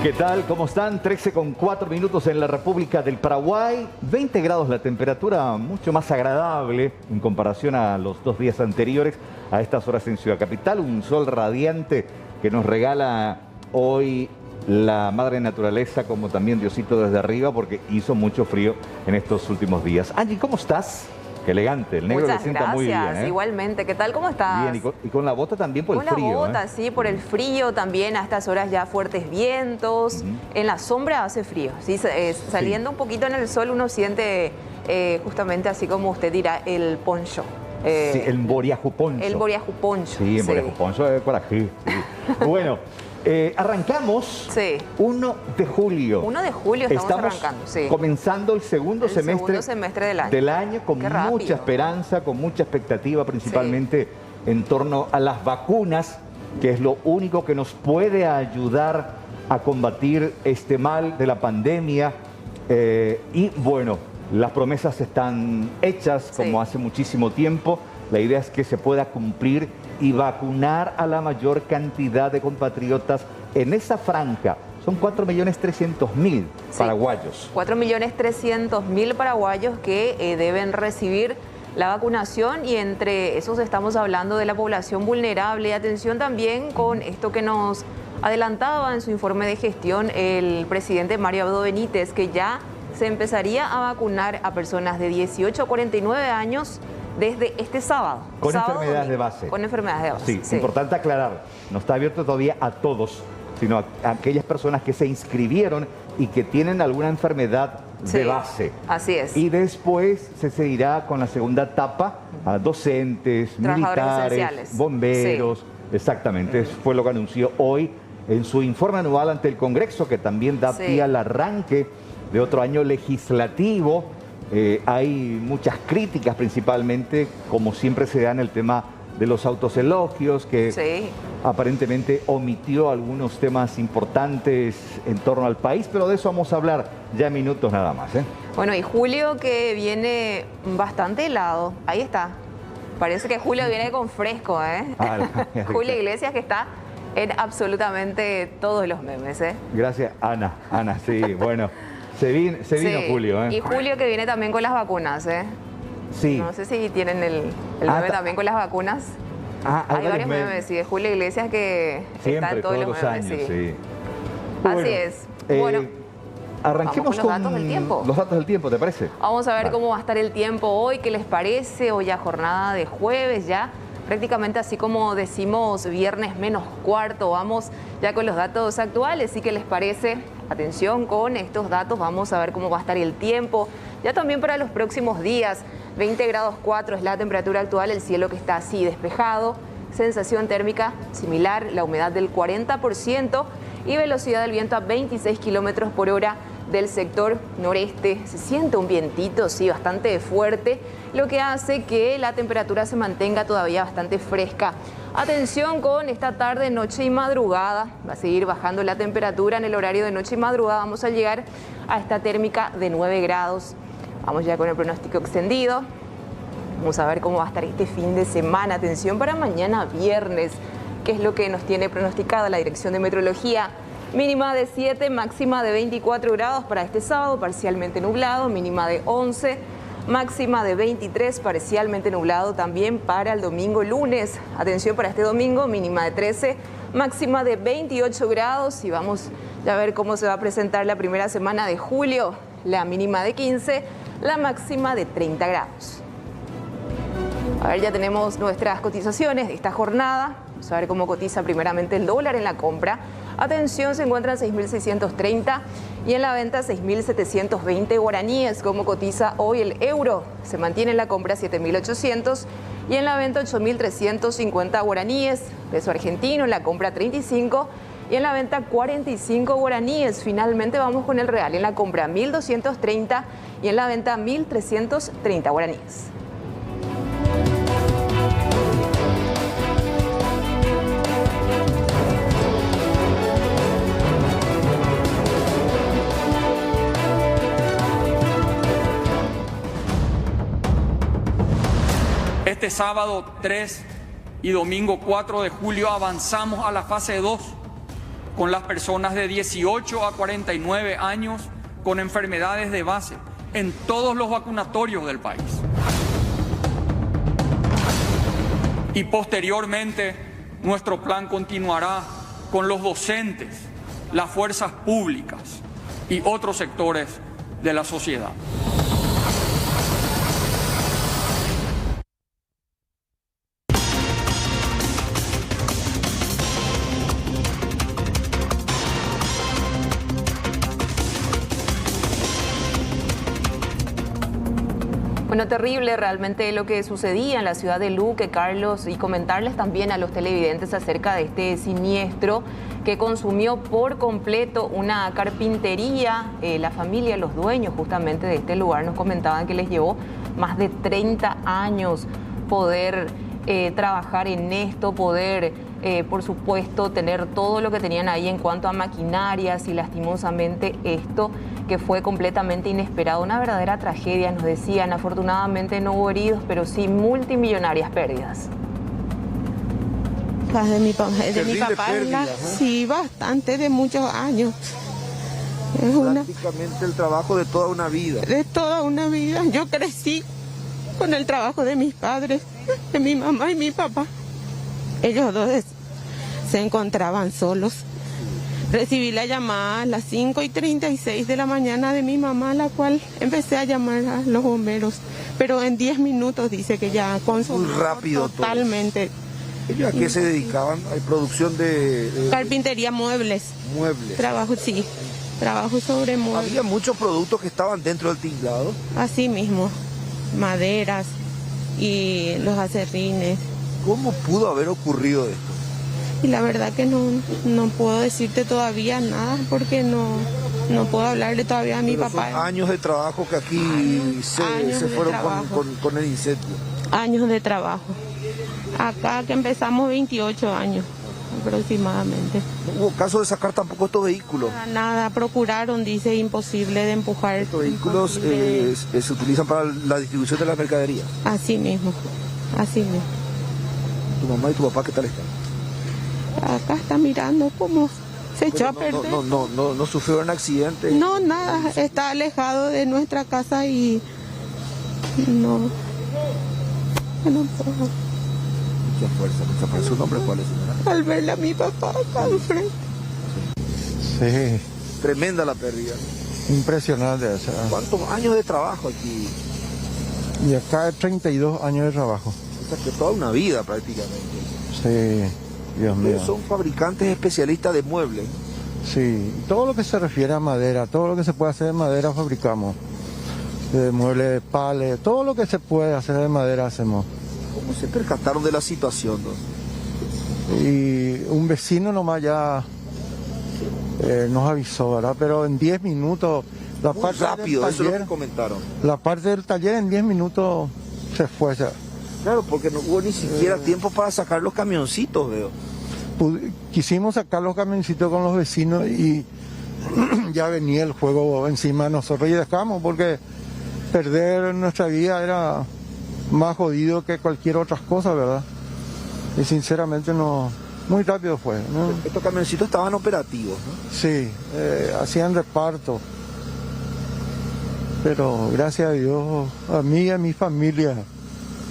¿Qué tal? ¿Cómo están? 13:04 en la República del Paraguay. 20 grados la temperatura, mucho más agradable en comparación a los 2 días anteriores. A estas horas en Ciudad Capital, un sol radiante que nos regala hoy la madre naturaleza, como también Diosito desde arriba, porque hizo mucho frío en estos últimos días. Angie, ¿cómo estás? Qué elegante, el negro le sienta muy bien. Muchas gracias, igualmente. ¿Qué tal? ¿Cómo estás? Bien, y con la bota también por el frío. Con la bota, sí, por el frío también. A estas horas ya fuertes vientos. En la sombra hace frío. ¿Sí? Saliendo un poquito en el sol uno siente justamente así como usted dirá, el poncho. Sí, el boriajú poncho. El boriajú poncho. Sí, el boriajú poncho es por aquí. Sí. Bueno, arrancamos 1 de julio. 1 de julio estamos arrancando, sí. Comenzando el segundo semestre del año. Con mucha esperanza, con mucha expectativa, principalmente en torno a las vacunas, que es lo único que nos puede ayudar a combatir este mal de la pandemia. Y bueno, las promesas están hechas como hace muchísimo tiempo. La idea es que se pueda cumplir y vacunar a la mayor cantidad de compatriotas en esa franja. Son 4.300.000 paraguayos. 4.300.000 paraguayos que deben recibir la vacunación, y entre esos estamos hablando de la población vulnerable. Atención también con esto que nos adelantaba en su informe de gestión el presidente Mario Abdo Benítez, que ya se empezaría a vacunar a personas de 18 a 49 años desde este sábado. Con enfermedades de base. Con enfermedades de base. Sí, importante aclarar, no está abierto todavía a todos, sino a aquellas personas que se inscribieron y que tienen alguna enfermedad de base. Así es. Y después se seguirá con la segunda etapa a docentes, militares, bomberos. Exactamente, fue lo que anunció hoy en su informe anual ante el Congreso, que también da pie al arranque de otro año legislativo. Hay muchas críticas, principalmente, como siempre se da en el tema de los autoelogios, que aparentemente omitió algunos temas importantes en torno al país, pero de eso vamos a hablar ya en minutos nada más. Bueno, y julio que viene bastante helado, ahí está. Parece que julio viene con fresco, Julio Iglesias, que está en absolutamente todos los memes, Gracias, Ana. Ana, sí, bueno. Se vino Julio, Y Julio que viene también con las vacunas, Sí. No sé si tienen el meme también con las vacunas. Hay varios memes, de Julio Iglesias que siempre, está en todos los memes, años, Bueno, así es. Bueno, arranquemos con los datos del tiempo. Los datos del tiempo, ¿te parece? Vamos a ver cómo va a estar el tiempo hoy, qué les parece. Hoy ya jornada de jueves, ya prácticamente así como decimos viernes menos cuarto. Vamos ya con los datos actuales, ¿y qué les parece? Atención con estos datos, vamos a ver cómo va a estar el tiempo. Ya también para los próximos días, 20 grados 4 es la temperatura actual, el cielo que está así despejado, sensación térmica similar, la humedad del 40% y velocidad del viento a 26 kilómetros por hora del sector noreste. Se siente un vientito, sí, bastante fuerte, lo que hace que la temperatura se mantenga todavía bastante fresca. Atención con esta tarde, noche y madrugada. Va a seguir bajando la temperatura en el horario de noche y madrugada. Vamos a llegar a esta térmica de 9 grados. Vamos ya con el pronóstico extendido. Vamos a ver cómo va a estar este fin de semana. Atención para mañana viernes, que es lo que nos tiene pronosticada la Dirección de Meteorología. Mínima de 7, máxima de 24 grados para este sábado, parcialmente nublado, mínima de 11, máxima de 23, parcialmente nublado también para el domingo lunes. Atención para este domingo, mínima de 13, máxima de 28 grados. Y vamos ya a ver cómo se va a presentar la primera semana de julio. La mínima de 15, la máxima de 30 grados. A ver, ya tenemos nuestras cotizaciones de esta jornada. Vamos a ver cómo cotiza primeramente el dólar en la compra. Atención, se encuentra en 6.630 y en la venta 6.720 guaraníes. Como cotiza hoy el euro, se mantiene en la compra 7.800 y en la venta 8.350 guaraníes. Peso argentino en la compra 35 y en la venta 45 guaraníes. Finalmente vamos con el real en la compra 1.230 y en la venta 1.330 guaraníes. Este sábado 3 y domingo 4 de julio avanzamos a la fase 2 con las personas de 18 a 49 años con enfermedades de base en todos los vacunatorios del país. Y posteriormente, nuestro plan continuará con los docentes, las fuerzas públicas y otros sectores de la sociedad. Bueno, terrible realmente lo que sucedía en la ciudad de Luque, Carlos, y comentarles también a los televidentes acerca de este siniestro que consumió por completo una carpintería. La familia, los dueños justamente de este lugar nos comentaban que les llevó más de 30 años poder trabajar en esto, poder, por supuesto, tener todo lo que tenían ahí en cuanto a maquinarias, y lastimosamente esto que fue completamente inesperado, una verdadera tragedia, nos decían. Afortunadamente no hubo heridos, pero sí multimillonarias pérdidas. De mi papá, pérdida, sí, bastante, de muchos años. Es prácticamente el trabajo de toda una vida. De toda una vida. Yo crecí con el trabajo de mis padres, de mi mamá y mi papá. Ellos dos se encontraban solos. Recibí la llamada a las 5:36 de la mañana de mi mamá, la cual empecé a llamar a los bomberos. Pero en 10 minutos dice que ya consumió. Muy rápido totalmente. Todo. ¿Ellos a qué se dedicaban? ¿Hay producción de carpintería, muebles? Muebles. Trabajo, sí. Trabajo sobre muebles. ¿Había muchos productos que estaban dentro del tinglado? Así mismo. Maderas y los acerrines. ¿Cómo pudo haber ocurrido esto? Y la verdad que no puedo decirte todavía nada, porque no puedo hablarle todavía a mi papá. Son años de trabajo que aquí se fueron con el incendio. Años de trabajo. Acá que empezamos 28 años aproximadamente. ¿No hubo caso de sacar tampoco estos vehículos? Nada, procuraron, dice, imposible de empujar. ¿Estos vehículos se utilizan para la distribución de las mercaderías? Así mismo, así mismo. ¿Tu mamá y tu papá qué tal están? Acá está mirando cómo se echó a perder. No sufrió un accidente. No, nada, está alejado de nuestra casa y no puedo. Mucha fuerza. ¿Su nombre cuál es, señora? Al verle a mi papá acá al frente. Sí. Tremenda la pérdida. Impresionante. O sea. ¿Cuántos años de trabajo aquí? Y acá 32 años de trabajo. O sea que toda una vida prácticamente. Sí. Dios mío. Son fabricantes especialistas de muebles. Sí, todo lo que se refiere a madera, todo lo que se puede hacer de madera fabricamos. De muebles de pales, todo lo que se puede hacer de madera hacemos. ¿Cómo se percataron de la situación, no? Y un vecino nomás ya nos avisó, ¿verdad? Pero en 10 minutos... Muy rápido, eso es lo que comentaron. La parte del taller en 10 minutos se fue. Claro, porque no hubo ni siquiera tiempo para sacar los camioncitos, veo. Quisimos sacar los camioncitos con los vecinos y ya venía el juego encima de nosotros y dejamos, porque perder nuestra vida era más jodido que cualquier otra cosa, ¿verdad? Y sinceramente muy rápido fue, ¿no? Estos camioncitos estaban operativos, ¿no? Sí, hacían reparto. Pero gracias a Dios, a mí y a mi familia,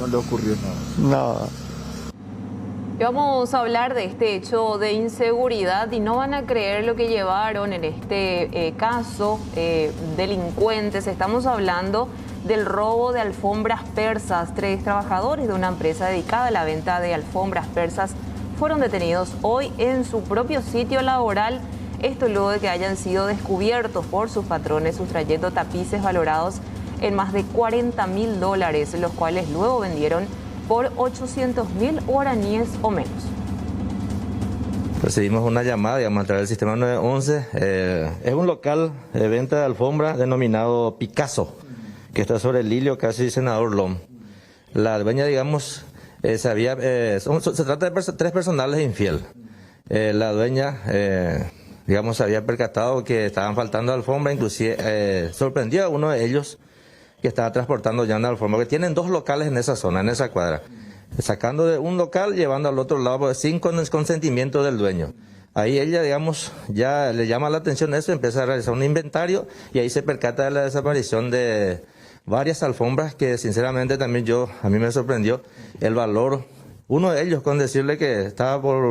no le ocurrió nada. Nada. Y vamos a hablar de este hecho de inseguridad, y no van a creer lo que llevaron en este caso delincuentes. Estamos hablando del robo de alfombras persas. 3 trabajadores de una empresa dedicada a la venta de alfombras persas fueron detenidos hoy en su propio sitio laboral. Esto luego de que hayan sido descubiertos por sus patrones sustrayendo tapices valorados en más de $40.000, los cuales luego vendieron por 800.000 guaraníes o menos. Recibimos una llamada, digamos, a través del sistema 911. Es un local de venta de alfombra denominado Picasso, que está sobre el Lilio, casi Senador Lom. La dueña, digamos, se trata de 3 personales infiel. La dueña, digamos, se había percatado que estaban faltando alfombra, inclusive sorprendió a uno de ellos que estaba transportando ya una alfombra, que tienen 2 locales en esa zona, en esa cuadra. Sacando de un local, llevando al otro lado sin consentimiento del dueño. Ahí ella, digamos, ya le llama la atención eso, empieza a realizar un inventario y ahí se percata de la desaparición de varias alfombras que sinceramente también a mí me sorprendió el valor. Uno de ellos con decirle que estaba por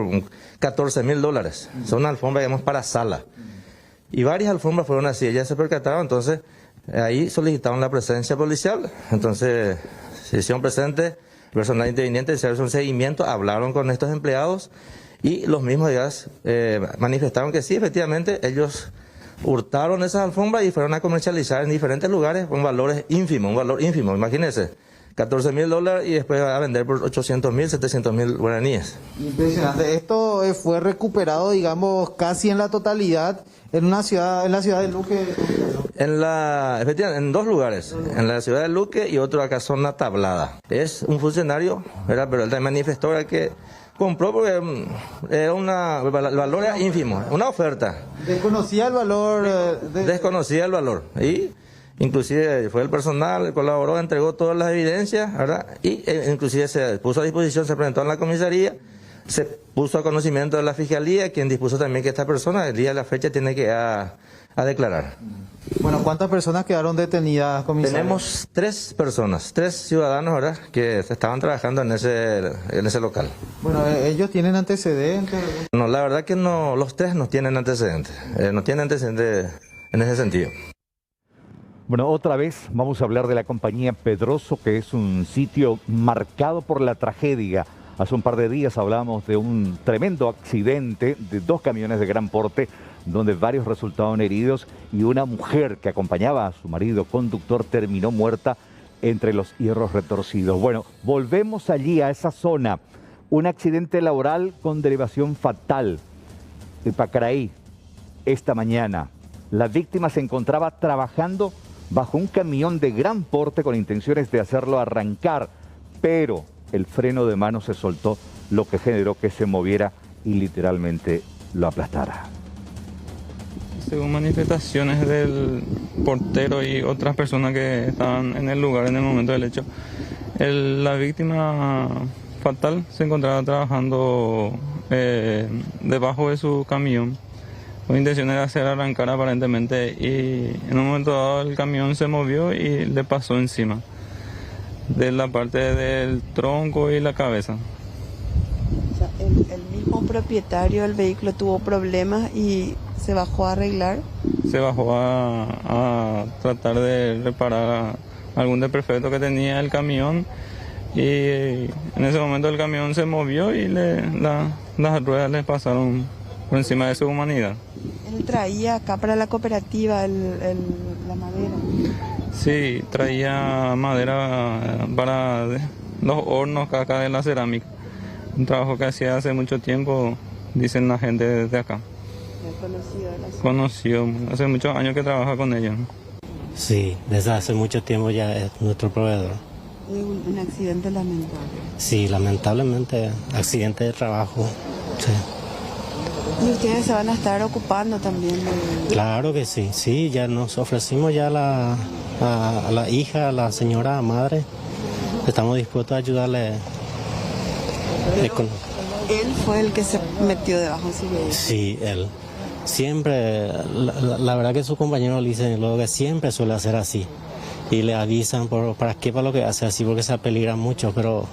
$14.000. Son alfombras, digamos, para sala. Y varias alfombras fueron así, ellas se percataron, entonces ahí solicitaron la presencia policial. Entonces se hicieron presentes, personal interviniente, hicieron un seguimiento, hablaron con estos empleados. Y los mismos días manifestaron que sí, efectivamente, ellos hurtaron esas alfombras y fueron a comercializar en diferentes lugares con valores ínfimos, un valor ínfimo, imagínense, $14.000 y después a vender por 800.000, 700.000 guaraníes. Impresionante. Esto fue recuperado, digamos, casi en la totalidad en la ciudad de Luque. Efectivamente, en dos lugares, en la ciudad de Luque y otro acá, zona Tablada. Es un funcionario, pero él también manifestó que compró porque era el valor era ínfimo, una oferta. Desconocía el valor. Desconocía el valor. Y inclusive fue el personal, colaboró, entregó todas las evidencias, ¿verdad? Y inclusive se puso a disposición, se presentó en la comisaría, se puso a conocimiento de la fiscalía, quien dispuso también que esta persona, el día de la fecha, tiene que a declarar. Bueno, ¿cuántas personas quedaron detenidas, comisario? Tenemos 3 personas, 3 ciudadanos, ¿verdad?, que estaban trabajando en ese local. Bueno, ¿ellos tienen antecedentes? No, la verdad que no, los 3 no tienen antecedentes, no tienen antecedentes en ese sentido. Bueno, otra vez vamos a hablar de la compañía Pedroso, que es un sitio marcado por la tragedia. Hace un par de días hablamos de un tremendo accidente de 2 camiones de gran porte, donde varios resultaron heridos y una mujer que acompañaba a su marido conductor terminó muerta entre los hierros retorcidos. Bueno, volvemos allí a esa zona. Un accidente laboral con derivación fatal. En Pacaraí, esta mañana, la víctima se encontraba trabajando bajo un camión de gran porte con intenciones de hacerlo arrancar, pero el freno de mano se soltó, lo que generó que se moviera y literalmente lo aplastara. Según manifestaciones del portero y otras personas que estaban en el lugar en el momento del hecho, la víctima fatal se encontraba trabajando debajo de su camión con intenciones de hacer arrancar aparentemente, y en un momento dado el camión se movió y le pasó encima de la parte del tronco y la cabeza. O sea, el mismo propietario del vehículo tuvo problemas y se bajó a arreglar. Se bajó a tratar de reparar algún desperfecto que tenía el camión, y en ese momento el camión se movió y las ruedas le pasaron por encima de su humanidad. Él traía acá para la cooperativa la madera. Sí, traía madera para los hornos acá de la cerámica. Un trabajo que hacía hace mucho tiempo, dicen la gente de acá. Conocido, hace muchos años que trabaja con ellos. Sí, desde hace mucho tiempo ya es nuestro proveedor. Un accidente lamentable. Sí, lamentablemente, accidente de trabajo. Sí. ¿Y ustedes se van a estar ocupando también? Claro que sí, sí, ya nos ofrecimos ya a la hija, a la señora madre. Estamos dispuestos a ayudarle. Él fue el que se metió debajo de su vehículo. Sí, él. Siempre, la verdad que su compañero le dicen luego que siempre suele hacer así. Y le avisan para lo que hace así, porque se apeligra mucho, pero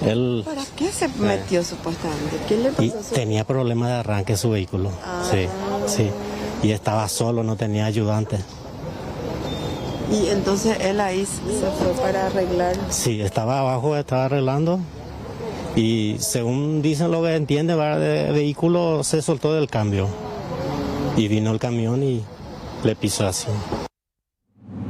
él... ¿Para qué se metió supuestamente? ¿Qué le pasó? Y tenía problemas de arranque en su vehículo. Sí, sí. Y estaba solo, no tenía ayudante. Y entonces él ahí se fue para arreglar. Sí, estaba abajo, estaba arreglando. Y según dicen lo que entiende, de vehículo se soltó del cambio. Y vino el camión y le pisó así.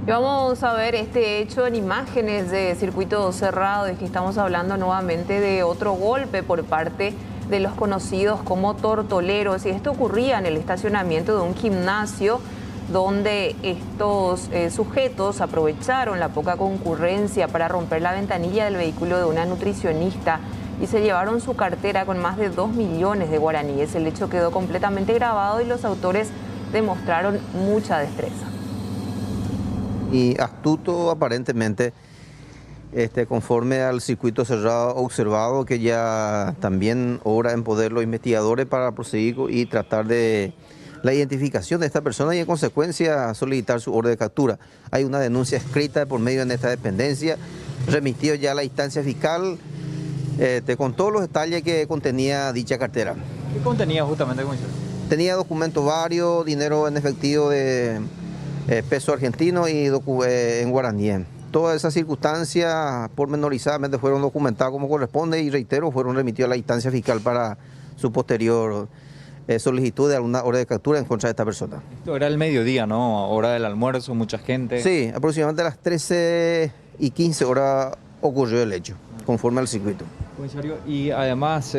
Vamos a ver este hecho en imágenes de circuito cerrado, es que estamos hablando nuevamente de otro golpe por parte de los conocidos como tortoleros. Y esto ocurría en el estacionamiento de un gimnasio, donde estos sujetos aprovecharon la poca concurrencia para romper la ventanilla del vehículo de una nutricionista y se llevaron su cartera con más de 2 millones de guaraníes. El hecho quedó completamente grabado y los autores demostraron mucha destreza. Y astuto aparentemente conforme al circuito cerrado observado, que ya también obra en poder los investigadores para proseguir y tratar de la identificación de esta persona y en consecuencia solicitar su orden de captura. Hay una denuncia escrita por medio de esta dependencia, remitido ya a la instancia fiscal, con todos los detalles que contenía dicha cartera. ¿Qué contenía justamente, comisario? Tenía documentos varios, dinero en efectivo de peso argentino y en guaraní. Todas esas circunstancias pormenorizadamente fueron documentadas como corresponde y reitero, fueron remitidos a la instancia fiscal para su posterior solicitud de alguna orden de captura en contra de esta persona. Esto era el mediodía, ¿no? Hora del almuerzo, mucha gente. Sí, aproximadamente a las 13:15 horas ocurrió el hecho, conforme al circuito. Comisario, y además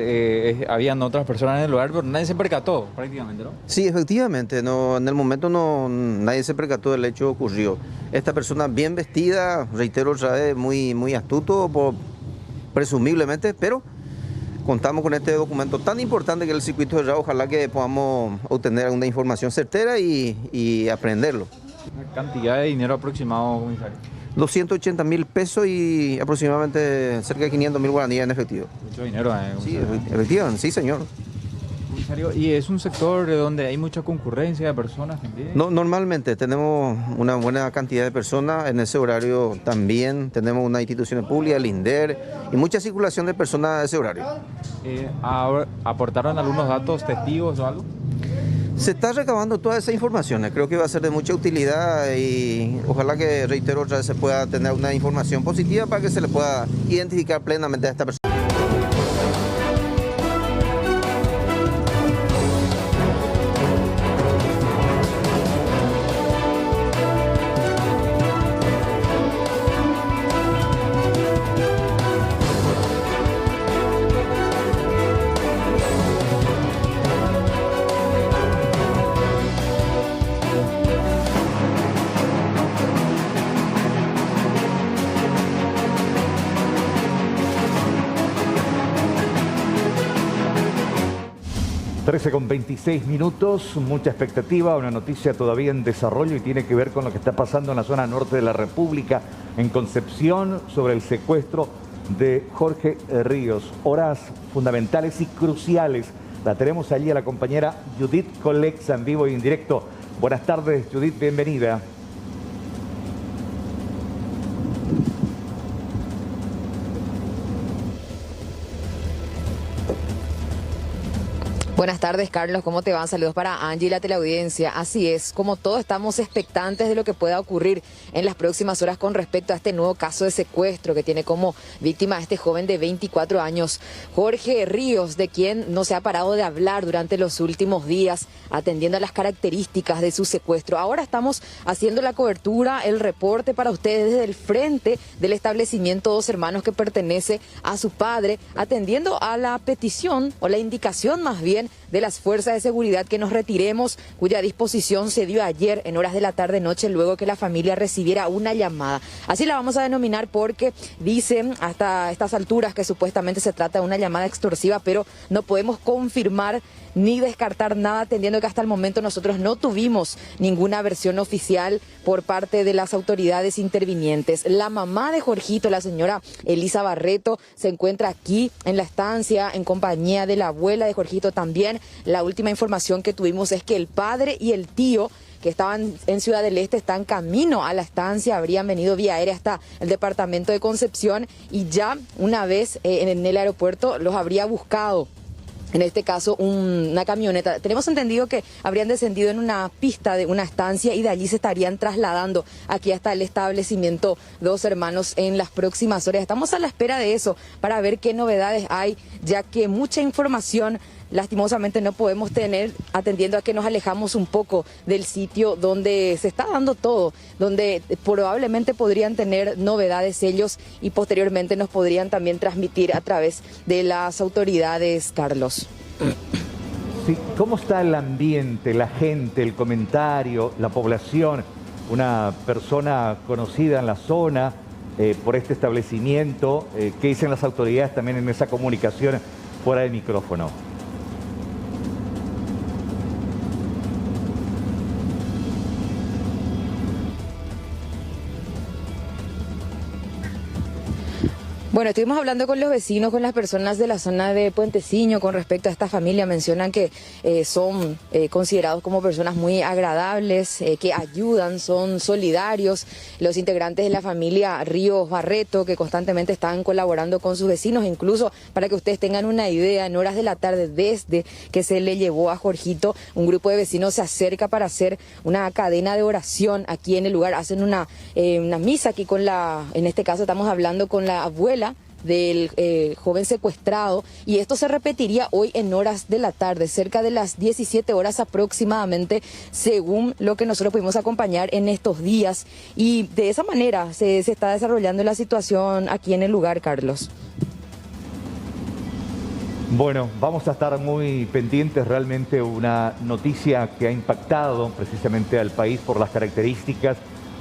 habían otras personas en el lugar, pero nadie se percató prácticamente, ¿no? Sí, efectivamente, no, en el momento nadie se percató del hecho ocurrido. Esta persona bien vestida, reitero otra vez, muy astuto, presumiblemente, pero contamos con este documento tan importante que es el circuito cerrado. Ojalá que podamos obtener alguna información certera y aprenderlo. ¿La cantidad de dinero aproximado, comisario? 280.000 pesos y aproximadamente cerca de 500.000 guaraníes en efectivo. Mucho dinero, Sí, efectivamente, sí, señor. Comisario, ¿y es un sector donde hay mucha concurrencia de personas también? No, normalmente tenemos una buena cantidad de personas. En ese horario también tenemos una institución pública, el INDER, y mucha circulación de personas a ese horario. ¿Aportaron algunos datos, testigos o algo? Se está recabando toda esa información, creo que va a ser de mucha utilidad y ojalá que, reitero otra vez, se pueda tener una información positiva para que se le pueda identificar plenamente a esta persona. Con 26 minutos, mucha expectativa, una noticia todavía en desarrollo y tiene que ver con lo que está pasando en la zona norte de la República, en Concepción, sobre el secuestro de Jorge Ríos. Horas fundamentales y cruciales. La tenemos allí a la compañera Judith Colexa en vivo y en directo. Buenas tardes, Judith, bienvenida. Buenas tardes, Carlos. ¿Cómo te van? Saludos para Angie y la teleaudiencia. Así es, como todos estamos expectantes de lo que pueda ocurrir en las próximas horas con respecto a este nuevo caso de secuestro que tiene como víctima a este joven de 24 años, Jorge Ríos, de quien no se ha parado de hablar durante los últimos días, atendiendo a las características de su secuestro. Ahora estamos haciendo la cobertura, el reporte para ustedes desde el frente del establecimiento Dos Hermanos que pertenece a su padre, atendiendo a la petición o la indicación más bien de las fuerzas de seguridad que nos retiremos, cuya disposición se dio ayer en horas de la tarde-noche luego que la familia recibiera una llamada. Así la vamos a denominar porque dicen hasta estas alturas que supuestamente se trata de una llamada extorsiva, pero no podemos confirmar ni descartar nada, atendiendo que hasta el momento nosotros no tuvimos ninguna versión oficial por parte de las autoridades intervinientes. La mamá de Jorgito, la señora Elisa Barreto, se encuentra aquí en la estancia en compañía de la abuela de Jorgito también. La última información que tuvimos es que el padre y el tío que estaban en Ciudad del Este están camino a la estancia, habrían venido vía aérea hasta el departamento de Concepción y ya una vez en el aeropuerto los habría buscado. En este caso, una camioneta. Tenemos entendido que habrían descendido en una pista de una estancia y de allí se estarían trasladando aquí hasta el establecimiento Dos Hermanos en las próximas horas. Estamos a la espera de eso para ver qué novedades hay, ya que mucha información lastimosamente no podemos tener, atendiendo a que nos alejamos un poco del sitio donde se está dando todo, donde probablemente podrían tener novedades ellos y posteriormente nos podrían también transmitir a través de las autoridades, Carlos. Sí, ¿cómo está el ambiente, la gente, el comentario, la población? Una persona conocida en la zona por este establecimiento, ¿qué dicen las autoridades también en esa comunicación fuera del micrófono? Bueno, estuvimos hablando con los vecinos, con las personas de la zona de Puenteciño con respecto a esta familia. Mencionan que son considerados como personas muy agradables, que ayudan, son solidarios. Los integrantes de la familia Ríos Barreto, que constantemente están colaborando con sus vecinos, incluso para que ustedes tengan una idea, en horas de la tarde, desde que se le llevó a Jorgito, un grupo de vecinos se acerca para hacer una cadena de oración aquí en el lugar. Hacen una misa aquí en este caso estamos hablando con la abuela del joven secuestrado, y esto se repetiría hoy en horas de la tarde, cerca de las 17 horas aproximadamente, según lo que nosotros pudimos acompañar en estos días, y de esa manera se está desarrollando la situación aquí en el lugar, Carlos. Bueno, vamos a estar muy pendientes, realmente una noticia que ha impactado precisamente al país por las características,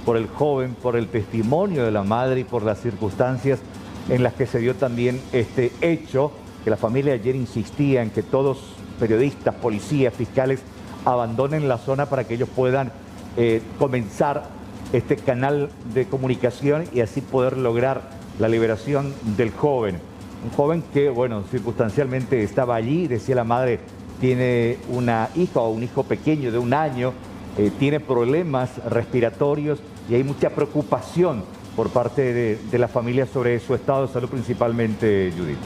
por el joven, por el testimonio de la madre y por las circunstancias en las que se dio también este hecho, que la familia ayer insistía en que todos, periodistas, policías, fiscales, abandonen la zona para que ellos puedan comenzar este canal de comunicación y así poder lograr la liberación del joven. Un joven que, bueno, circunstancialmente estaba allí, decía la madre, tiene una hija o un hijo pequeño de 1 año, tiene problemas respiratorios y hay mucha preocupación por parte de la familia sobre su estado de salud principalmente, Judith.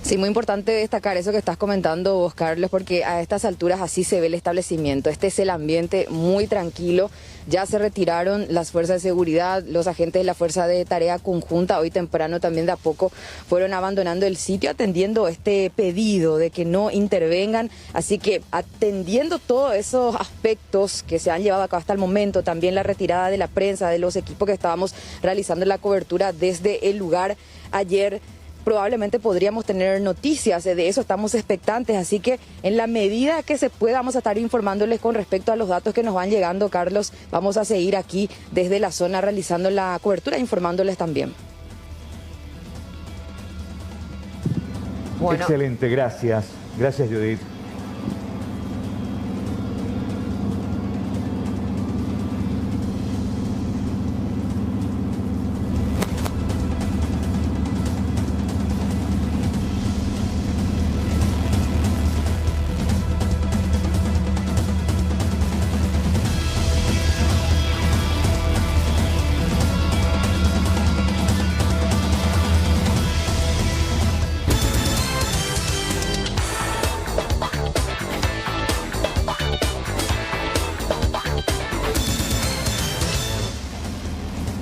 Sí, muy importante destacar eso que estás comentando vos, Carlos, porque a estas alturas así se ve el establecimiento. Este es el ambiente muy tranquilo. Ya se retiraron las fuerzas de seguridad, los agentes de la Fuerza de Tarea Conjunta. Hoy temprano también de a poco fueron abandonando el sitio, atendiendo este pedido de que no intervengan. Así que atendiendo todos esos aspectos que se han llevado a cabo hasta el momento, también la retirada de la prensa, de los equipos que estábamos realizando la cobertura desde el lugar ayer, probablemente podríamos tener noticias, de eso estamos expectantes, así que en la medida que se pueda vamos a estar informándoles con respecto a los datos que nos van llegando, Carlos. Vamos a seguir aquí desde la zona realizando la cobertura, informándoles también. Bueno. Excelente, gracias. Gracias, Judith.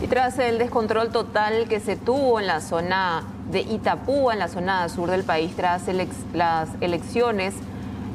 Tras el descontrol total que se tuvo en la zona de Itapúa, en la zona sur del país, tras las elecciones,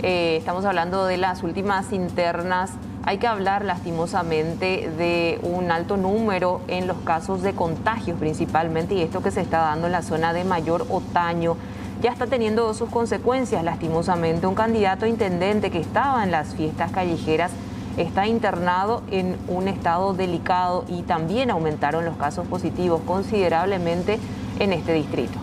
estamos hablando de las últimas internas, hay que hablar lastimosamente de un alto número en los casos de contagios principalmente, y esto que se está dando en la zona de Mayor Otaño ya está teniendo sus consecuencias lastimosamente. Un candidato a intendente que estaba en las fiestas callejeras está internado en un estado delicado y también aumentaron los casos positivos considerablemente en este distrito.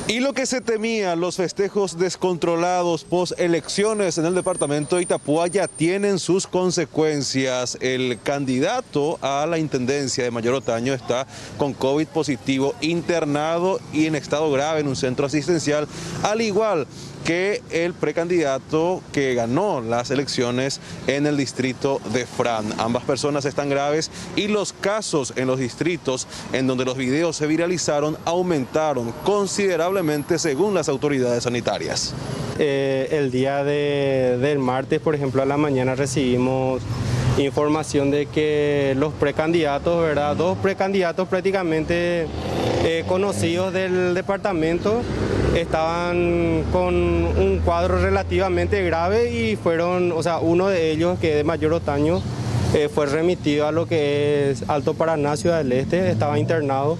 Y lo que se temía, los festejos descontrolados post elecciones en el departamento de Itapúa ya tienen sus consecuencias. El candidato a la intendencia de Mayor Otaño está con COVID positivo, internado y en estado grave en un centro asistencial, al igual que el precandidato que ganó las elecciones en el distrito de Fran. Ambas personas están graves y los casos en los distritos en donde los videos se viralizaron aumentaron considerablemente según las autoridades sanitarias. El día del martes, por ejemplo, a la mañana recibimos información de que los precandidatos, ¿verdad? 2 precandidatos prácticamente conocidos del departamento estaban con un cuadro relativamente grave y fueron, o sea, uno de ellos, que es de Mayor Otaño, fue remitido a lo que es Alto Paraná, Ciudad del Este, estaba internado.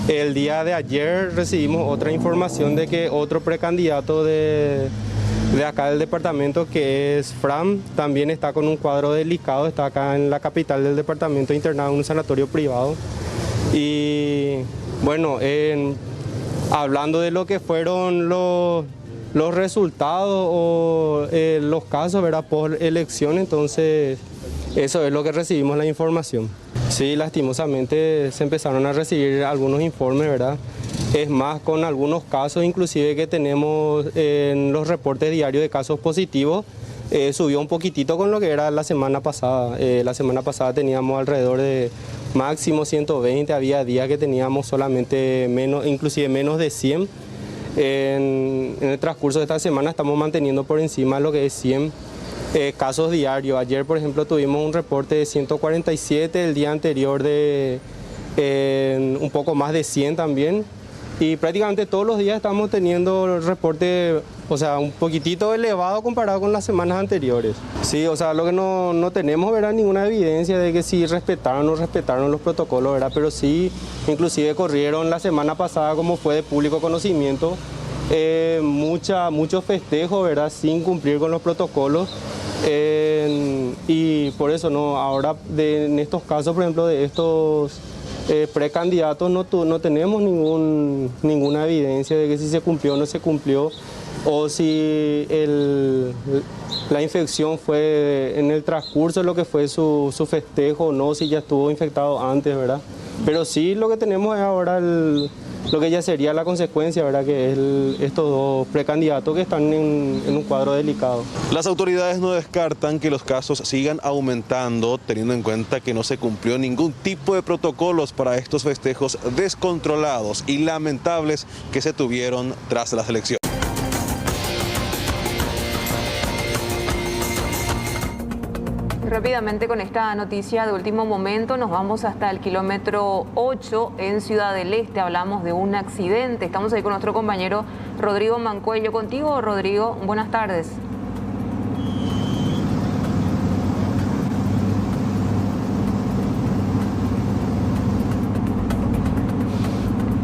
El día de ayer recibimos otra información de que otro precandidato de acá del departamento, que es Fram, también está con un cuadro delicado, está acá en la capital del departamento, internado en un sanatorio privado. Y bueno, hablando de lo que fueron los resultados o los casos, ¿verdad?, por elección, entonces eso es lo que recibimos la información. Sí, lastimosamente se empezaron a recibir algunos informes, ¿verdad? Es más, con algunos casos inclusive que tenemos en los reportes diarios de casos positivos, subió un poquitito con lo que era la semana pasada. La semana pasada teníamos alrededor de máximo 120, había días que teníamos solamente menos, inclusive menos de 100. En el transcurso de esta semana estamos manteniendo por encima lo que es 100 casos diarios. Ayer, por ejemplo, tuvimos un reporte de 147, el día anterior de un poco más de 100 también. Y prácticamente todos los días estamos teniendo el reporte, o sea, un poquitito elevado comparado con las semanas anteriores. Sí, o sea, lo que no tenemos, ¿verdad?, ninguna evidencia de que si respetaron o no respetaron los protocolos, ¿verdad? Pero sí, inclusive corrieron la semana pasada, como fue de público conocimiento, muchos festejos, ¿verdad?, sin cumplir con los protocolos. Y por eso, ¿no?, ahora en estos casos, por ejemplo, de estos precandidatos no tenemos ninguna evidencia de que si se cumplió o no se cumplió, o si la infección fue en el transcurso de lo que fue su festejo o no, si ya estuvo infectado antes, ¿verdad? Pero sí, lo que tenemos es ahora lo que ya sería la consecuencia, ¿verdad?, que es estos dos precandidatos que están en un cuadro delicado. Las autoridades no descartan que los casos sigan aumentando, teniendo en cuenta que no se cumplió ningún tipo de protocolos para estos festejos descontrolados y lamentables que se tuvieron tras las elecciones. Rápidamente con esta noticia de último momento nos vamos hasta el kilómetro 8 en Ciudad del Este. Hablamos de un accidente. Estamos ahí con nuestro compañero Rodrigo Mancuello. Contigo, Rodrigo, buenas tardes.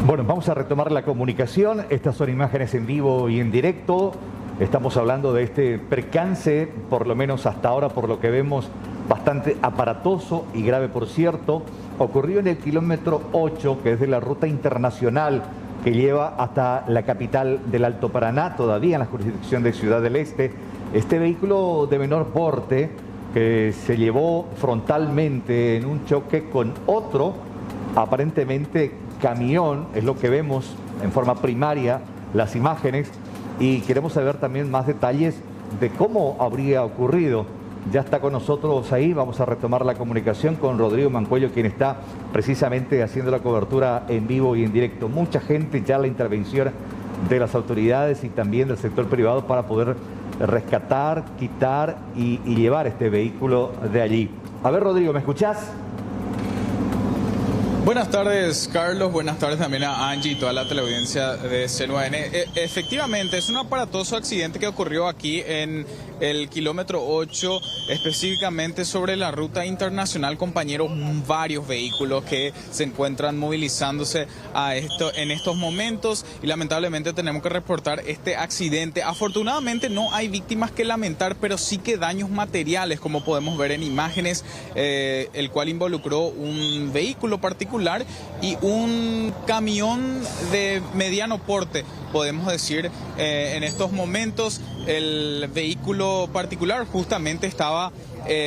Bueno, vamos a retomar la comunicación. Estas son imágenes en vivo y en directo. Estamos hablando de este percance, por lo menos hasta ahora, por lo que vemos, bastante aparatoso y grave, por cierto. Ocurrió en el kilómetro 8, que es de la ruta internacional que lleva hasta la capital del Alto Paraná, todavía en la jurisdicción de Ciudad del Este. Este vehículo de menor porte que se llevó frontalmente en un choque con otro, aparentemente camión, es lo que vemos en forma primaria, las imágenes. Y queremos saber también más detalles de cómo habría ocurrido. Ya está con nosotros ahí, vamos a retomar la comunicación con Rodrigo Mancuello, quien está precisamente haciendo la cobertura en vivo y en directo. Mucha gente, ya la intervención de las autoridades y también del sector privado para poder rescatar, quitar y llevar este vehículo de allí. A ver, Rodrigo, ¿me escuchás? Buenas tardes, Carlos. Buenas tardes también a Angie y toda la teleaudiencia de C9N. Efectivamente, es un aparatoso accidente que ocurrió aquí en el kilómetro 8, específicamente sobre la ruta internacional, compañeros, varios vehículos que se encuentran movilizándose en estos momentos y lamentablemente tenemos que reportar este accidente. Afortunadamente no hay víctimas que lamentar, pero sí que daños materiales, como podemos ver en imágenes, el cual involucró un vehículo particular y un camión de mediano porte, podemos decir. En estos momentos el vehículo particular justamente estaba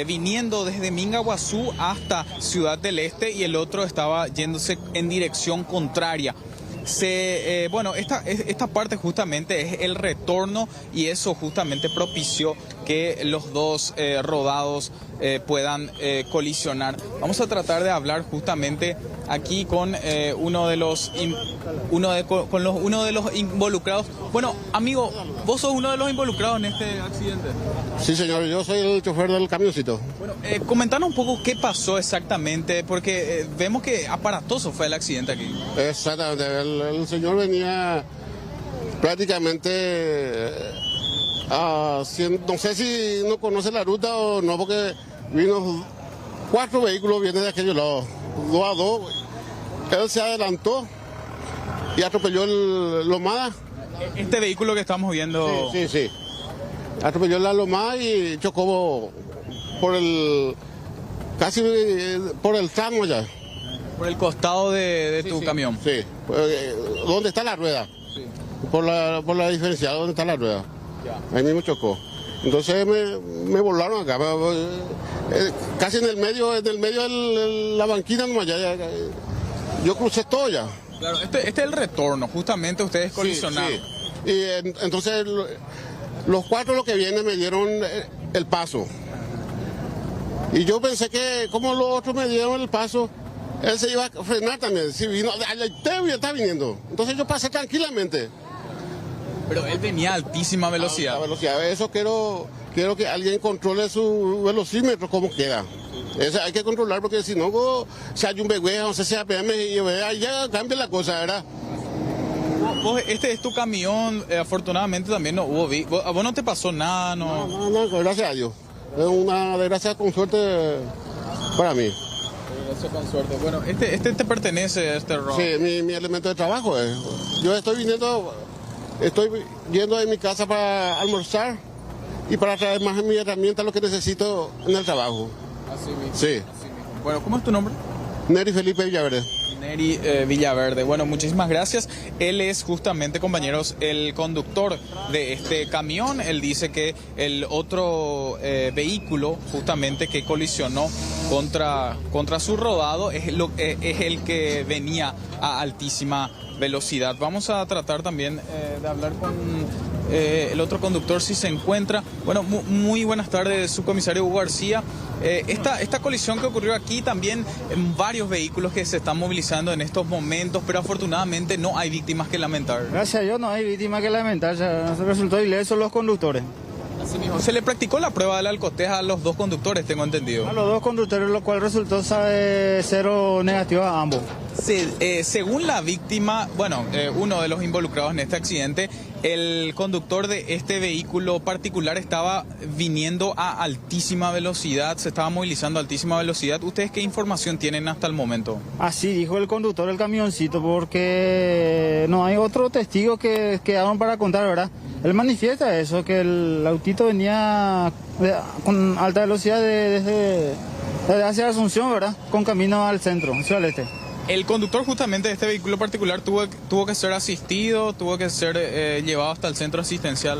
viniendo desde Mingaguazú hasta Ciudad del Este y el otro estaba yéndose en dirección contraria. Bueno, esta parte justamente es el retorno y eso justamente propició que los dos rodados puedan colisionar. Vamos a tratar de hablar justamente aquí con uno de los involucrados. Bueno, amigo, vos sos uno de los involucrados en este accidente. Sí, señor, yo soy el chofer del camioncito. Bueno, comentanos un poco qué pasó exactamente, porque vemos que aparatoso fue el accidente aquí. Exactamente, el señor venía prácticamente, no sé si no conoce la ruta o no, porque vino 4 vehículos, vienen de aquellos lados, 2 a 2. Él se adelantó y atropelló el Lomada. Este vehículo que estamos viendo... Sí. atropelló la loma y chocó casi por el tramo ya. Por el costado de tu camión. Sí, ¿dónde está la rueda? Sí. Por la diferencial, ¿dónde está la rueda? Ya. Ahí mismo chocó. Entonces me volaron acá, casi en el medio de la banquina nomás, yo crucé todo ya. Claro, este es el retorno, justamente ustedes colisionaron. Sí, sí. Y entonces los cuatro que vienen me dieron el paso. Y yo pensé que como los otros me dieron el paso, él se iba a frenar también. Si vino, está viniendo. Entonces yo pasé tranquilamente. Pero él venía a altísima velocidad. Eso quiero que alguien controle su velocímetro, como queda. Eso hay que controlar porque si no, si hay un bebé, no sé si APM, y ya cambia la cosa, ¿verdad? Este es tu camión, afortunadamente también no hubo... ¿A vos no te pasó nada? No, gracias a Dios. Es una desgracia con suerte para mí. Gracias con suerte. Bueno, este te pertenece a este robo. Sí, mi elemento de trabajo es. Yo estoy yendo de mi casa para almorzar y para traer más mi herramienta, lo que necesito en el trabajo. Así mismo. Sí. Así mismo. Bueno, ¿cómo es tu nombre? Neri Felipe Villaverde. Neri Villaverde. Bueno, muchísimas gracias. Él es justamente, compañeros, el conductor de este camión. Él dice que el otro vehículo, justamente que colisionó contra su rodado, es el que venía a altísima velocidad. Vamos a tratar también de hablar con el otro conductor si se encuentra. Bueno, muy buenas tardes, subcomisario Hugo García. Esta colisión que ocurrió aquí, también en varios vehículos que se están movilizando en estos momentos, pero afortunadamente no hay víctimas que lamentar. Gracias a Dios no hay víctimas que lamentar, ya resultó ileso los conductores. Así mismo. Se le practicó la prueba del alcotés a los dos conductores, tengo entendido. A los dos conductores, lo cual resultó cero negativo a ambos. Sí, según la víctima, uno de los involucrados en este accidente, el conductor de este vehículo particular estaba viniendo a altísima velocidad, se estaba movilizando a altísima velocidad. ¿Ustedes qué información tienen hasta el momento? Así dijo el conductor del camioncito, porque no hay otro testigo que quedaron para contar, ¿verdad? Él manifiesta eso, que el autito venía con alta velocidad desde hacia Asunción, ¿verdad? Con camino al centro, hacia el este. El conductor justamente de este vehículo particular tuvo que ser asistido, tuvo que ser llevado hasta el centro asistencial.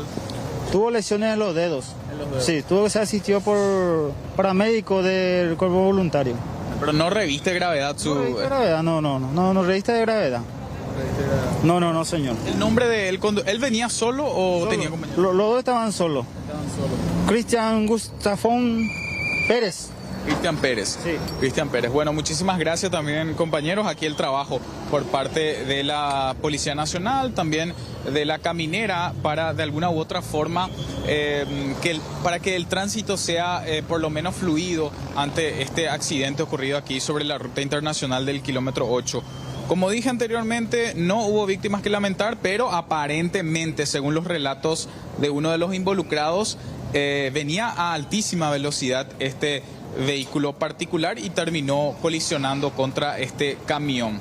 Tuvo lesiones en los dedos. Sí, tuvo que ser asistido por paramédico del cuerpo voluntario. Pero no reviste gravedad su... No reviste gravedad, no reviste de gravedad. No, señor. ¿El nombre de él, él venía solo o tenía compañeros? Los dos estaban solos. Cristian Gustafón Pérez. Cristian Pérez. Sí. Cristian Pérez. Bueno, muchísimas gracias también, compañeros. Aquí el trabajo por parte de la Policía Nacional, también de la caminera, para de alguna u otra forma para que el tránsito sea por lo menos fluido ante este accidente ocurrido aquí sobre la ruta internacional del kilómetro 8. Como dije anteriormente, no hubo víctimas que lamentar, pero aparentemente, según los relatos de uno de los involucrados, venía a altísima velocidad este vehículo particular y terminó colisionando contra este camión.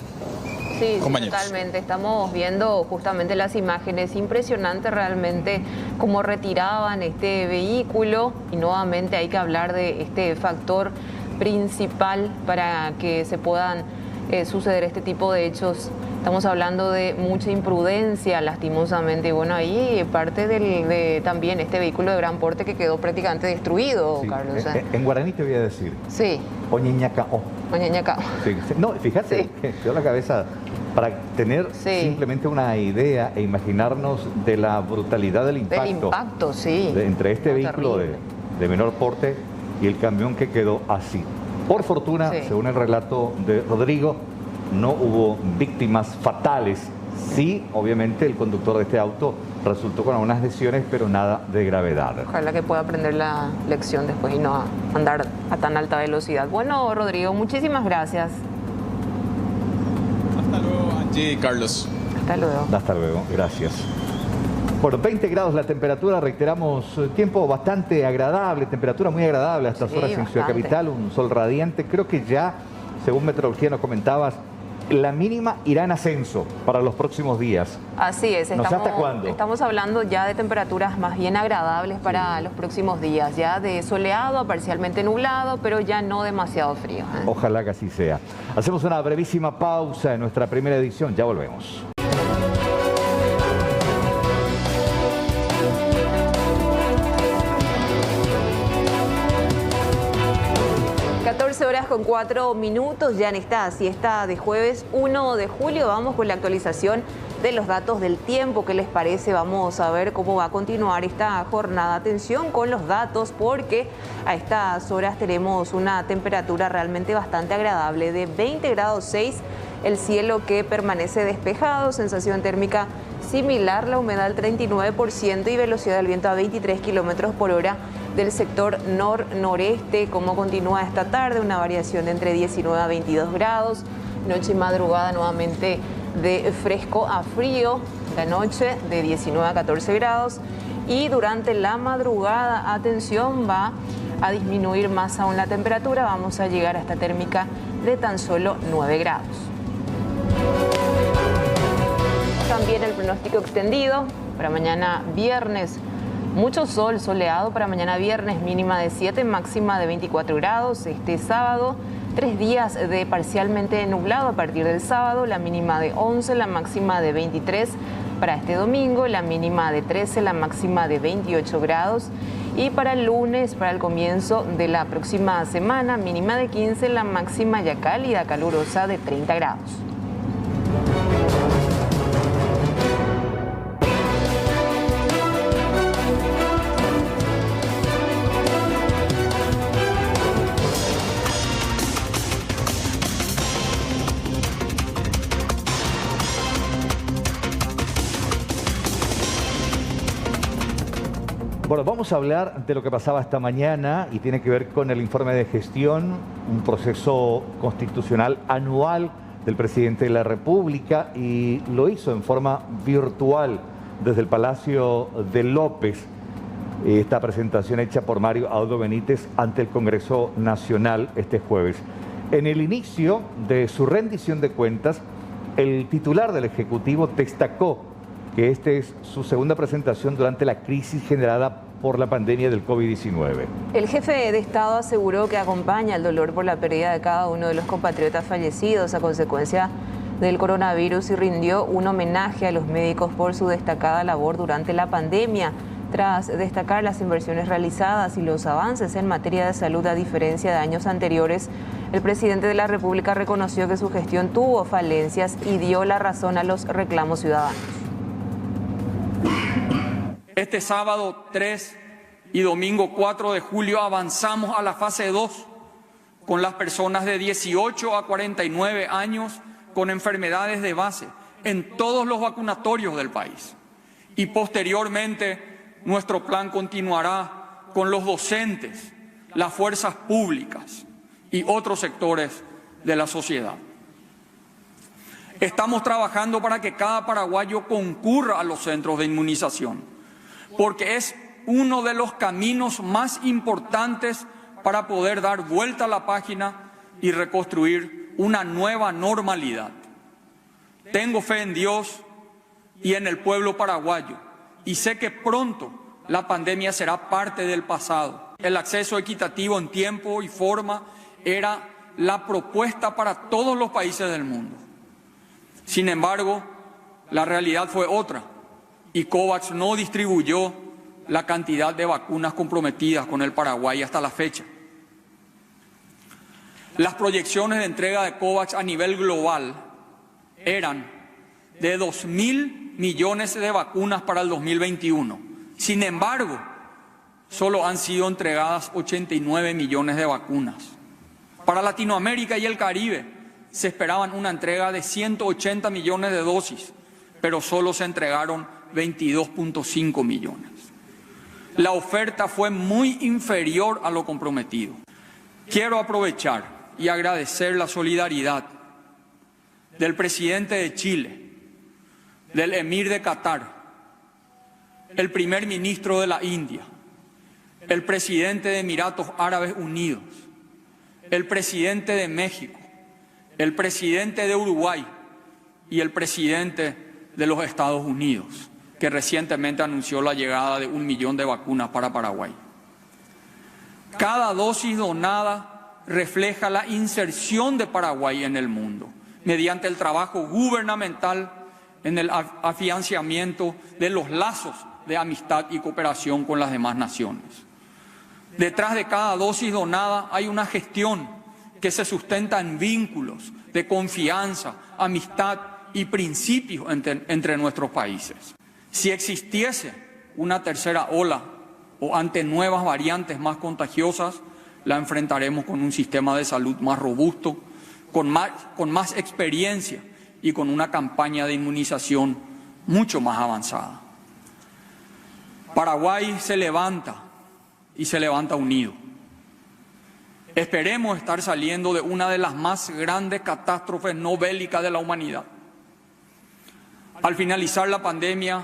Sí, totalmente. Estamos viendo justamente las imágenes. Impresionante realmente cómo retiraban este vehículo, y nuevamente hay que hablar de este factor principal para que se puedan suceder este tipo de hechos. Estamos hablando de mucha imprudencia, lastimosamente. Y bueno, ahí parte de también este vehículo de gran porte que quedó prácticamente destruido, sí, Carlos. En guaraní te voy a decir. Sí. Oñeñacao. Oñeñacao. Sí. No, fíjate, sí. Quedó la cabeza para tener simplemente una idea e imaginarnos de la brutalidad del impacto. Del impacto, sí. Entre este vehículo de menor porte y el camión que quedó así. Por fortuna, según el relato de Rodrigo, no hubo víctimas fatales. Sí, obviamente el conductor de este auto resultó con algunas lesiones, pero nada de gravedad. Ojalá que pueda aprender la lección después y no andar a tan alta velocidad. Bueno, Rodrigo, muchísimas gracias. Hasta luego, Angie y Carlos. Hasta luego. Hasta luego, gracias. Bueno, 20 grados la temperatura, reiteramos, tiempo bastante agradable, temperatura muy agradable a estas horas en Ciudad Capital, un sol radiante. Creo que ya, según meteorología nos comentabas, La mínima irá en ascenso para los próximos días. Así es. No sé hasta cuándo. Estamos hablando ya de temperaturas más bien agradables para los próximos días. Ya de soleado a parcialmente nublado, pero ya no demasiado frío. Ojalá que así sea. Hacemos una brevísima pausa en nuestra primera edición. Ya volvemos. Horas con 4 minutos ya en esta siesta de jueves 1 de julio. Vamos con la actualización de los datos del tiempo. ¿Qué les parece? Vamos a ver cómo va a continuar esta jornada. Atención con los datos porque a estas horas tenemos una temperatura realmente bastante agradable de 20 grados 6. El cielo que permanece despejado, sensación térmica similar, la humedad al 39% y velocidad del viento a 23 kilómetros por hora del sector nor-noreste. ¿Cómo continúa esta tarde? Una variación de entre 19 a 22 grados. Noche y madrugada nuevamente de fresco a frío. La noche de 19 a 14 grados. Y durante la madrugada, atención, va a disminuir más aún la temperatura. Vamos a llegar a esta térmica de tan solo 9 grados. También el pronóstico extendido para mañana viernes. Mucho sol, soleado para mañana viernes, mínima de 7, máxima de 24 grados. Este sábado, 3 días de parcialmente nublado a partir del sábado, la mínima de 11, la máxima de 23. Para este domingo, la mínima de 13, la máxima de 28 grados. Y para el lunes, para el comienzo de la próxima semana, mínima de 15, la máxima ya cálida, calurosa de 30 grados. Bueno, vamos a hablar de lo que pasaba esta mañana y tiene que ver con el informe de gestión, un proceso constitucional anual del presidente de la República y lo hizo en forma virtual desde el Palacio de López. Esta presentación hecha por Mario Audo Benítez ante el Congreso Nacional este jueves. En el inicio de su rendición de cuentas, el titular del Ejecutivo destacó que esta es su segunda presentación durante la crisis generada por la pandemia del COVID-19. El jefe de Estado aseguró que acompaña el dolor por la pérdida de cada uno de los compatriotas fallecidos a consecuencia del coronavirus y rindió un homenaje a los médicos por su destacada labor durante la pandemia. Tras destacar las inversiones realizadas y los avances en materia de salud a diferencia de años anteriores, el presidente de la República reconoció que su gestión tuvo falencias y dio la razón a los reclamos ciudadanos. Este sábado 3 y domingo 4 de julio avanzamos a la fase 2 con las personas de 18 a 49 años con enfermedades de base en todos los vacunatorios del país. Y posteriormente nuestro plan continuará con los docentes, las fuerzas públicas y otros sectores de la sociedad. Estamos trabajando para que cada paraguayo concurra a los centros de inmunización, porque es uno de los caminos más importantes para poder dar vuelta a la página y reconstruir una nueva normalidad. Tengo fe en Dios y en el pueblo paraguayo y sé que pronto la pandemia será parte del pasado. El acceso equitativo en tiempo y forma era la propuesta para todos los países del mundo. Sin embargo, la realidad fue otra y COVAX no distribuyó la cantidad de vacunas comprometidas con el Paraguay hasta la fecha. Las proyecciones de entrega de COVAX a nivel global eran de 2.000 millones de vacunas para el 2021. Sin embargo, solo han sido entregadas 89 millones de vacunas. Para Latinoamérica y el Caribe se esperaban una entrega de 180 millones de dosis, pero solo se entregaron 22.5 millones. La oferta fue muy inferior a lo comprometido. Quiero aprovechar y agradecer la solidaridad del presidente de Chile, del emir de Qatar, el primer ministro de la India, el presidente de Emiratos Árabes Unidos, el presidente de México, el presidente de Uruguay y el presidente de los Estados Unidos, que recientemente anunció la llegada de 1 millón de vacunas para Paraguay. Cada dosis donada refleja la inserción de Paraguay en el mundo, mediante el trabajo gubernamental en el afianzamiento de los lazos de amistad y cooperación con las demás naciones. Detrás de cada dosis donada hay una gestión que se sustenta en vínculos de confianza, amistad y principios entre nuestros países. Si existiese una tercera ola o ante nuevas variantes más contagiosas, la enfrentaremos con un sistema de salud más robusto, con más experiencia y con una campaña de inmunización mucho más avanzada. Paraguay se levanta y se levanta unido. Esperemos estar saliendo de una de las más grandes catástrofes no bélicas de la humanidad. Al finalizar la pandemia,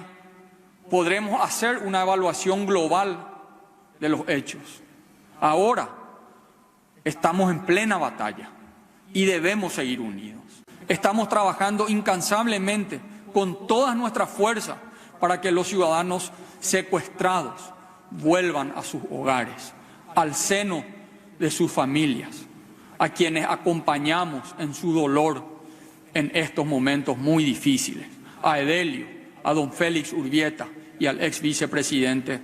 podremos hacer una evaluación global de los hechos. Ahora estamos en plena batalla y debemos seguir unidos. Estamos trabajando incansablemente con todas nuestras fuerzas para que los ciudadanos secuestrados vuelvan a sus hogares, al seno de sus familias, a quienes acompañamos en su dolor en estos momentos muy difíciles, a Edelio, a don Félix Urbieta y al ex vicepresidente,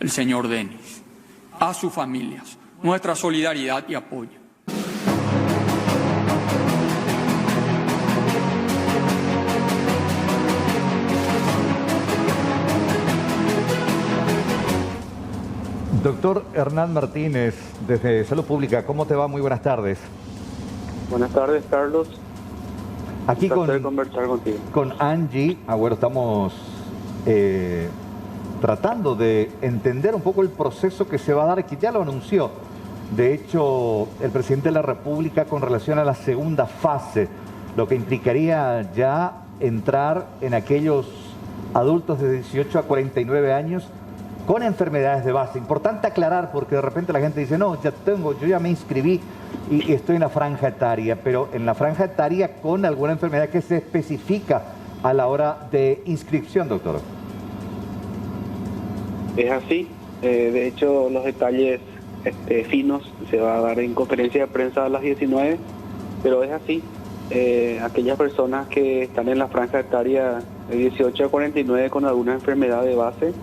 el señor Denis, a sus familias, nuestra solidaridad y apoyo. Doctor Hernán Martínez, desde Salud Pública, ¿cómo te va? Muy buenas tardes. Buenas tardes, Carlos. Aquí conversar contigo. Con Angie, bueno, estamos tratando de entender un poco el proceso que se va a dar, que ya lo anunció. De hecho, el presidente de la República con relación a la segunda fase, lo que implicaría ya entrar en aquellos adultos de 18 a 49 años con enfermedades de base. Importante aclarar porque de repente la gente dice, no, yo ya me inscribí y estoy en la franja etaria, pero en la franja etaria con alguna enfermedad que se especifica a la hora de inscripción, doctor. Es así. De hecho, los detalles finos se va a dar en conferencia de prensa a las 19, pero es así. Aquellas personas que están en la franja etaria de 18 a 49 con alguna enfermedad de base,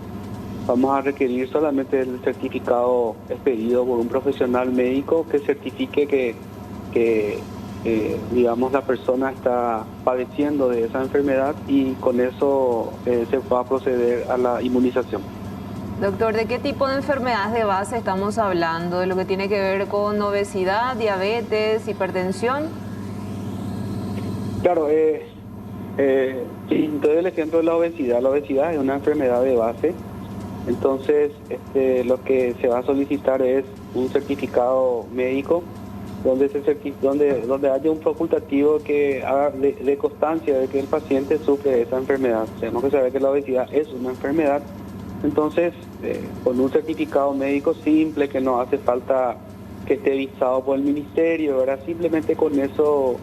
vamos a requerir solamente el certificado expedido por un profesional médico que certifique que digamos, la persona está padeciendo de esa enfermedad y con eso se va a proceder a la inmunización. Doctor, ¿de qué tipo de enfermedades de base estamos hablando? ¿De lo que tiene que ver con obesidad, diabetes, hipertensión? Claro, entonces el ejemplo de la obesidad. La obesidad es una enfermedad de base. Entonces, lo que se va a solicitar es un certificado médico donde haya un facultativo que haga de constancia de que el paciente sufre de esa enfermedad. Tenemos que saber que la obesidad es una enfermedad. Entonces, con un certificado médico simple, que no hace falta que esté visado por el ministerio, ¿verdad? Simplemente con eso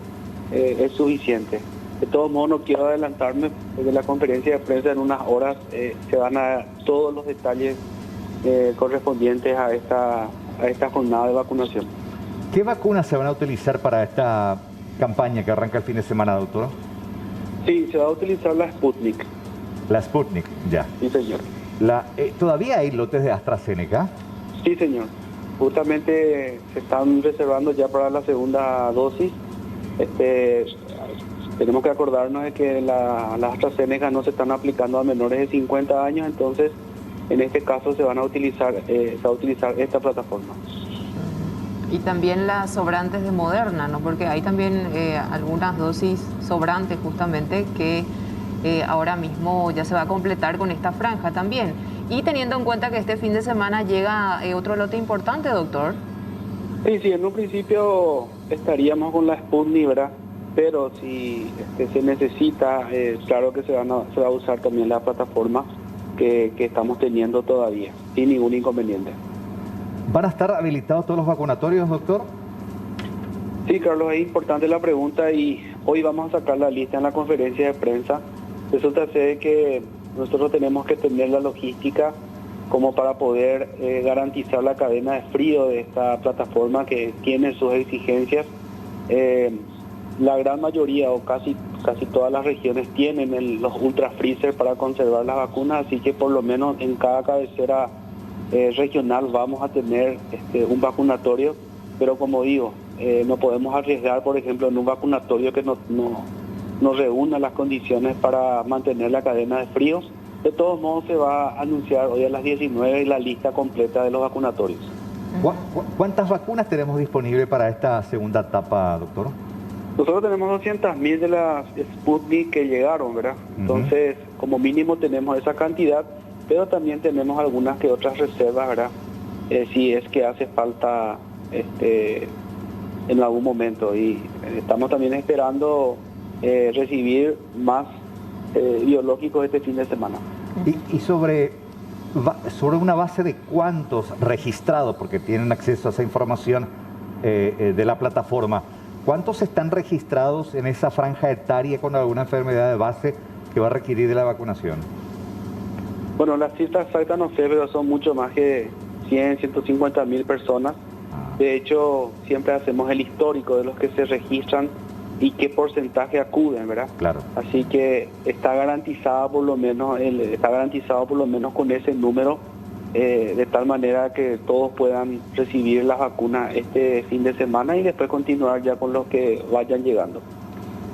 es suficiente. De todos modos, no quiero adelantarme, porque la conferencia de prensa en unas horas se van a dar todos los detalles correspondientes a esta jornada de vacunación. ¿Qué vacunas se van a utilizar para esta campaña que arranca el fin de semana, doctor? Sí, se va a utilizar la Sputnik. La Sputnik, ya. Sí, señor. ¿Todavía hay lotes de AstraZeneca? Sí, señor. Justamente se están reservando ya para la segunda dosis. Tenemos que acordarnos de que las AstraZeneca no se están aplicando a menores de 50 años, entonces en este caso se va a utilizar esta plataforma. Y también las sobrantes de Moderna, ¿no? Porque hay también algunas dosis sobrantes justamente que ahora mismo ya se va a completar con esta franja también. Y teniendo en cuenta que este fin de semana llega otro lote importante, doctor. Sí, en un principio estaríamos con la Sputnik, ¿verdad? Pero si se necesita, claro que se va a usar también la plataforma que estamos teniendo todavía, sin ningún inconveniente. ¿Van a estar habilitados todos los vacunatorios, doctor? Sí, Carlos, es importante la pregunta y hoy vamos a sacar la lista en la conferencia de prensa. Resulta ser que nosotros tenemos que tener la logística como para poder garantizar la cadena de frío de esta plataforma que tiene sus exigencias. La gran mayoría o casi todas las regiones tienen los ultra freezer para conservar las vacunas, así que por lo menos en cada cabecera regional vamos a tener un vacunatorio, pero como digo, no podemos arriesgar, por ejemplo, en un vacunatorio que no reúna las condiciones para mantener la cadena de fríos. De todos modos, se va a anunciar hoy a las 19 la lista completa de los vacunatorios. ¿Cuántas vacunas tenemos disponibles para esta segunda etapa, doctor? Nosotros tenemos 200.000 de las Sputnik que llegaron, ¿verdad? Entonces, como mínimo tenemos esa cantidad, pero también tenemos algunas que otras reservas, ¿verdad? Si es que hace falta en algún momento. Y estamos también esperando recibir más biológicos este fin de semana. Y sobre una base de cuántos registrados, porque tienen acceso a esa información de la plataforma, ¿cuántos están registrados en esa franja etaria con alguna enfermedad de base que va a requerir de la vacunación? Bueno, las cifras exactas no sé, pero son mucho más que 150.000 personas. De hecho, siempre hacemos el histórico de los que se registran y qué porcentaje acuden, ¿verdad? Claro. Así que está garantizado por lo menos con ese número, de tal manera que todos puedan recibir las vacunas este fin de semana y después continuar ya con los que vayan llegando.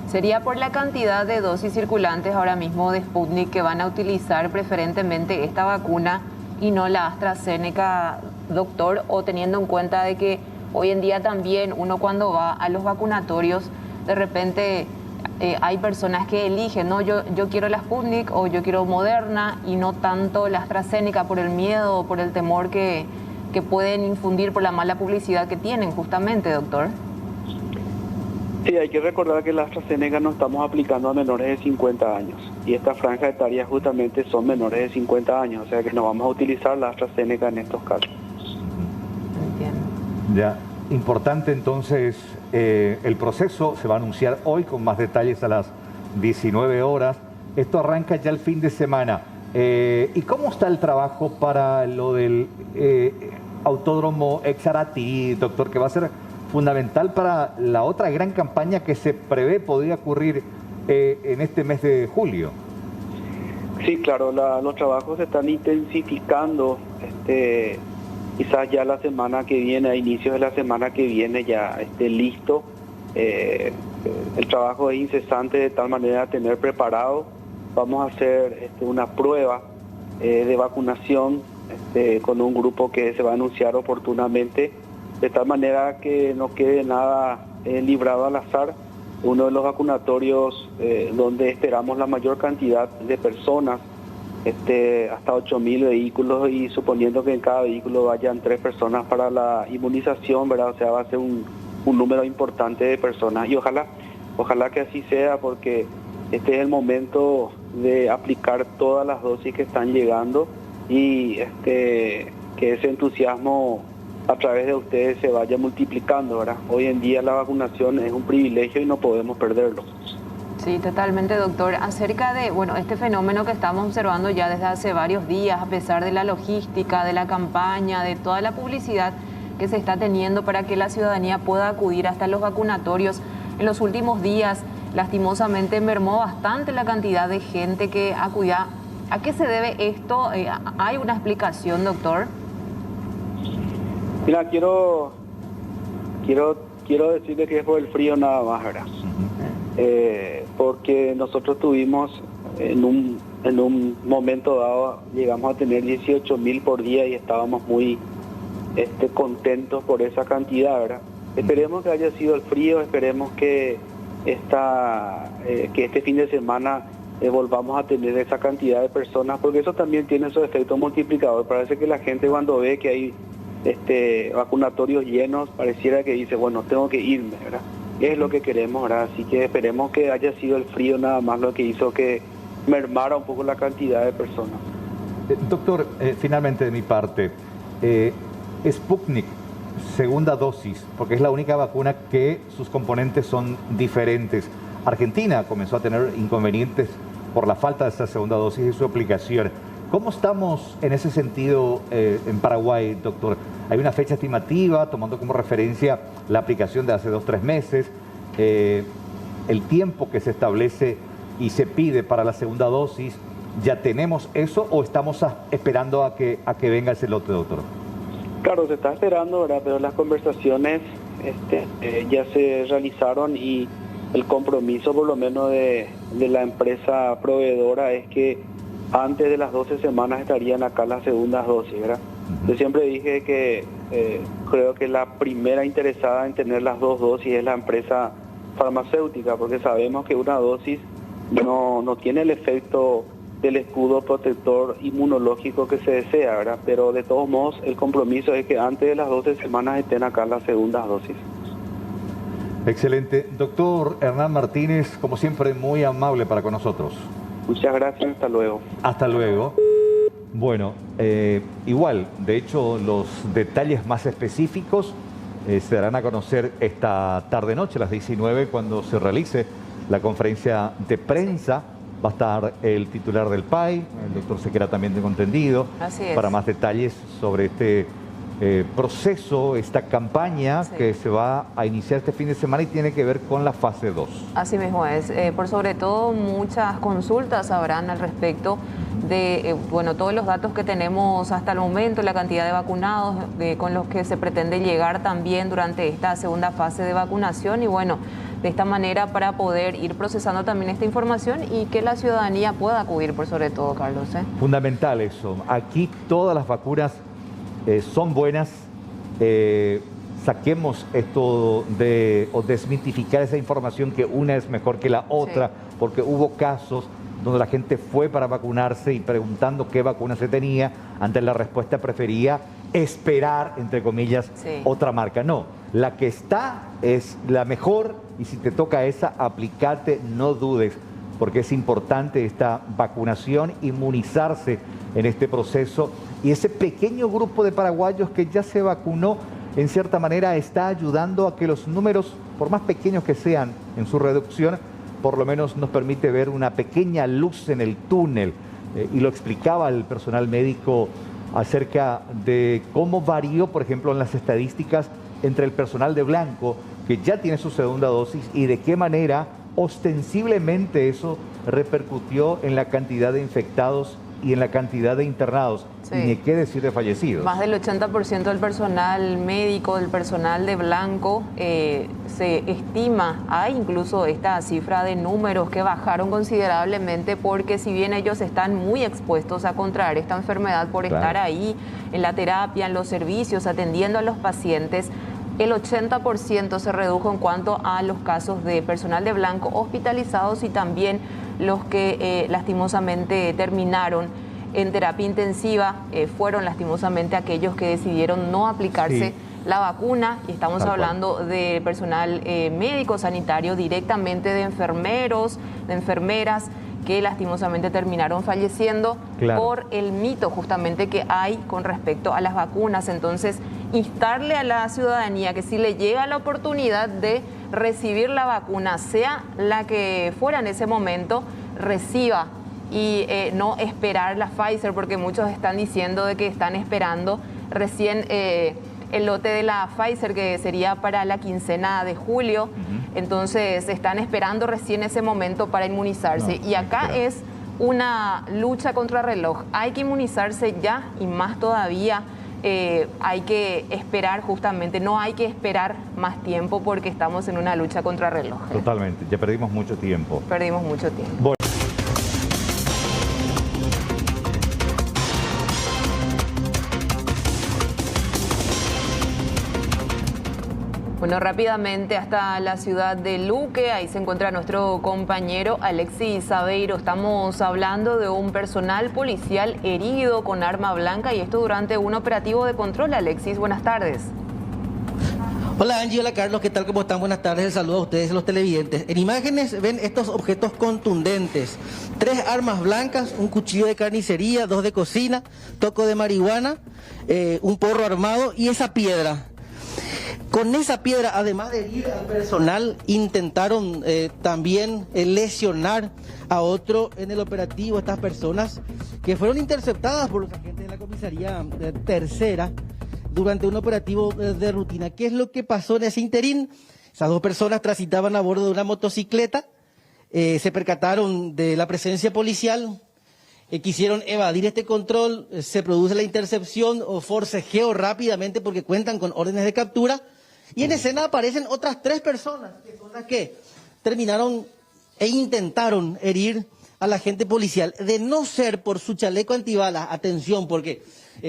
¿Sería por la cantidad de dosis circulantes ahora mismo de Sputnik que van a utilizar preferentemente esta vacuna y no la AstraZeneca, doctor? O teniendo en cuenta de que hoy en día también uno cuando va a los vacunatorios, de repente hay personas que eligen, no, yo quiero la Sputnik o yo quiero Moderna y no tanto la AstraZeneca por el miedo o por el temor que pueden infundir por la mala publicidad que tienen justamente, doctor. Sí, hay que recordar que la AstraZeneca no estamos aplicando a menores de 50 años y esta franja etaria justamente son menores de 50 años, o sea que no vamos a utilizar la AstraZeneca en estos casos. Entiendo. Ya, importante entonces, el proceso se va a anunciar hoy con más detalles a las 19 horas. Esto arranca ya el fin de semana. ¿Y cómo está el trabajo para lo del autódromo Exarati, doctor, que va a ser fundamental para la otra gran campaña que se prevé podría ocurrir en este mes de julio? Sí, claro, los trabajos se están intensificando, quizás ya la semana que viene, a inicios de la semana que viene ya esté listo. El trabajo es incesante de tal manera de tener preparado. Vamos a hacer una prueba de vacunación con un grupo que se va a anunciar oportunamente, de tal manera que no quede nada librado al azar. Uno de los vacunatorios donde esperamos la mayor cantidad de personas, hasta 8.000 vehículos, y suponiendo que en cada vehículo vayan 3 personas para la inmunización, ¿verdad? O sea, va a ser un número importante de personas y ojalá que así sea, porque este es el momento de aplicar todas las dosis que están llegando y que ese entusiasmo a través de ustedes se vaya multiplicando, ¿verdad? Hoy en día la vacunación es un privilegio y no podemos perderlo. Sí, totalmente, doctor. Acerca de este fenómeno que estamos observando ya desde hace varios días, a pesar de la logística, de la campaña, de toda la publicidad que se está teniendo para que la ciudadanía pueda acudir hasta los vacunatorios, en los últimos días, lastimosamente, mermó bastante la cantidad de gente que acudía. ¿A qué se debe esto? ¿Hay una explicación, doctor? Mira, quiero decirle que es por el frío nada más, ¿verdad? Porque nosotros tuvimos en un momento dado, llegamos a tener 18.000 por día y estábamos muy contentos por esa cantidad, ¿verdad? Esperemos que haya sido el frío, esperemos que este fin de semana volvamos a tener esa cantidad de personas, porque eso también tiene su efecto multiplicador. Parece que la gente cuando ve que hay vacunatorios llenos, pareciera que dice, bueno, tengo que irme, ¿verdad? Es lo que queremos, ¿verdad? Así que esperemos que haya sido el frío nada más lo que hizo que mermara un poco la cantidad de personas. Doctor, finalmente de mi parte, Sputnik segunda dosis, porque es la única vacuna que sus componentes son diferentes. Argentina comenzó a tener inconvenientes por la falta de esta segunda dosis y su aplicación. ¿Cómo estamos en ese sentido en Paraguay, doctor? ¿Hay una fecha estimativa, tomando como referencia la aplicación de hace 2-3 meses? El tiempo que se establece y se pide para la segunda dosis, ¿ya tenemos eso o estamos esperando a que venga ese lote, doctor? Claro, se está esperando, ¿verdad? Pero las conversaciones ya se realizaron y el compromiso por lo menos de la empresa proveedora es que antes de las 12 semanas estarían acá las segundas dosis, ¿verdad? Yo siempre dije que creo que la primera interesada en tener las 2 dosis es la empresa farmacéutica, porque sabemos que una dosis no tiene el efecto del escudo protector inmunológico que se desea, ¿verdad? Pero de todos modos el compromiso es que antes de las 12 semanas estén acá las segundas dosis. Excelente. Doctor Hernán Martínez, como siempre, muy amable para con nosotros. Muchas gracias, hasta luego. Hasta luego. Bueno, igual, de hecho, los detalles más específicos se darán a conocer esta tarde-noche, a las 19, cuando se realice la conferencia de prensa. Va a estar el titular del PAI, el doctor Sequera también tengo entendido, para más detalles sobre este proceso, esta campaña que se va a iniciar este fin de semana y tiene que ver con la fase 2. Así mismo es. Por sobre todo, muchas consultas habrán al respecto de todos los datos que tenemos hasta el momento, la cantidad de vacunados con los que se pretende llegar también durante esta segunda fase de vacunación y de esta manera para poder ir procesando también esta información y que la ciudadanía pueda acudir por sobre todo, Carlos. Fundamental eso. Aquí todas las vacunas son buenas. Saquemos esto o desmitificar esa información que una es mejor que la otra, porque hubo casos donde la gente fue para vacunarse y preguntando qué vacuna se tenía, ante la respuesta prefería esperar, entre comillas, otra marca. No, la que está es la mejor y si te toca esa, aplicate, no dudes, porque es importante esta vacunación, inmunizarse en este proceso. Y ese pequeño grupo de paraguayos que ya se vacunó, en cierta manera está ayudando a que los números, por más pequeños que sean en su reducción, por lo menos nos permite ver una pequeña luz en el túnel. Y lo explicaba el personal médico acerca de cómo varió, por ejemplo, en las estadísticas entre el personal de blanco, que ya tiene su segunda dosis, y de qué manera ostensiblemente eso repercutió en la cantidad de infectados y en la cantidad de internados, y ni qué decir de fallecidos. Más del 80% del personal médico, del personal de blanco, se estima, hay incluso esta cifra de números que bajaron considerablemente, porque si bien ellos están muy expuestos a contraer esta enfermedad por estar ahí en la terapia, en los servicios, atendiendo a los pacientes, el 80% se redujo en cuanto a los casos de personal de blanco hospitalizados y también los que lastimosamente terminaron en terapia intensiva. Fueron lastimosamente aquellos que decidieron no aplicarse la vacuna, y estamos hablando de personal médico, sanitario, directamente de enfermeros, de enfermeras, que lastimosamente terminaron falleciendo por el mito justamente que hay con respecto a las vacunas. Entonces, instarle a la ciudadanía que si le llega la oportunidad de recibir la vacuna, sea la que fuera en ese momento, reciba y no esperar la Pfizer, porque muchos están diciendo de que están esperando recién el lote de la Pfizer, que sería para la quincena de julio. Entonces están esperando recién ese momento para inmunizarse. Y acá es una lucha contra reloj. Hay que inmunizarse ya, y más todavía hay que esperar justamente, no hay que esperar más tiempo, porque estamos en una lucha contra reloj. Totalmente, ya perdimos mucho tiempo. Perdimos mucho tiempo. Bueno, rápidamente hasta la ciudad de Luque, ahí se encuentra nuestro compañero Alexis Sabeiro. Estamos hablando de un personal policial herido con arma blanca, y esto durante un operativo de control. Alexis, buenas tardes. Hola Angie, hola Carlos, ¿qué tal? ¿Cómo están? Buenas tardes, el saludo a ustedes, los televidentes. En imágenes ven estos objetos contundentes: 3 armas blancas, un cuchillo de carnicería, 2 de cocina, toco de marihuana, un porro armado y esa piedra. Con esa piedra, además de herir al personal, intentaron también lesionar a otro en el operativo. Estas personas que fueron interceptadas por los agentes de la comisaría tercera durante un operativo de rutina. ¿Qué es lo que pasó en ese interín? Esas dos personas transitaban a bordo de una motocicleta, se percataron de la presencia policial, quisieron evadir este control, se produce la intercepción o forcejeo rápidamente porque cuentan con órdenes de captura, y en escena aparecen otras 3 personas, que son las que terminaron e intentaron herir al agente policial. De no ser por su chaleco antibalas, atención, porque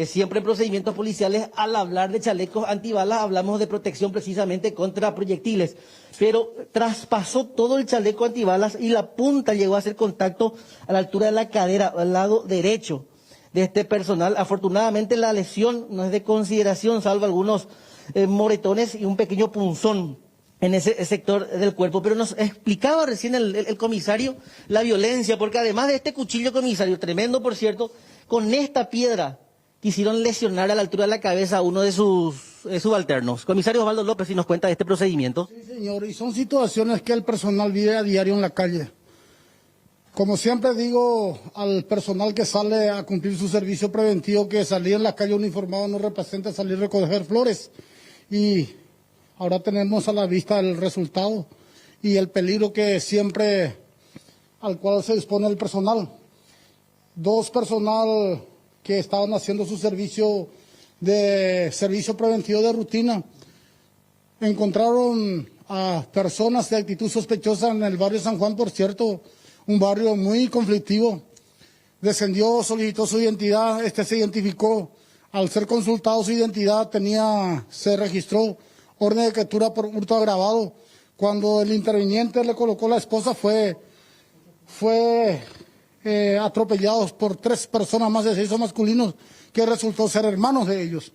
siempre en procedimientos policiales, al hablar de chalecos antibalas, hablamos de protección precisamente contra proyectiles, pero traspasó todo el chaleco antibalas y la punta llegó a hacer contacto a la altura de la cadera, al lado derecho de este personal. Afortunadamente la lesión no es de consideración, salvo algunos moretones y un pequeño punzón en ese sector del cuerpo. Pero nos explicaba recién el comisario la violencia, porque además de este cuchillo, comisario, tremendo por cierto, con esta piedra quisieron lesionar a la altura de la cabeza a uno de sus subalternos. Comisario Osvaldo López, si nos cuenta de este procedimiento. Sí, señor, y son situaciones que el personal vive a diario en la calle. Como siempre digo al personal que sale a cumplir su servicio preventivo, que salir en la calle uniformado no representa salir a recoger flores. Y ahora tenemos a la vista el resultado y el peligro que siempre al cual se dispone el personal. 2 personal que estaban haciendo su servicio preventivo de rutina encontraron a personas de actitud sospechosa en el barrio San Juan, por cierto, un barrio muy conflictivo. Descendió, solicitó su identidad, se identificó. Al ser consultado su identidad, se registró orden de captura por hurto agravado. Cuando el interviniente le colocó la esposa, fue atropellados por 3 personas más de 6 masculinos que resultó ser hermanos de ellos.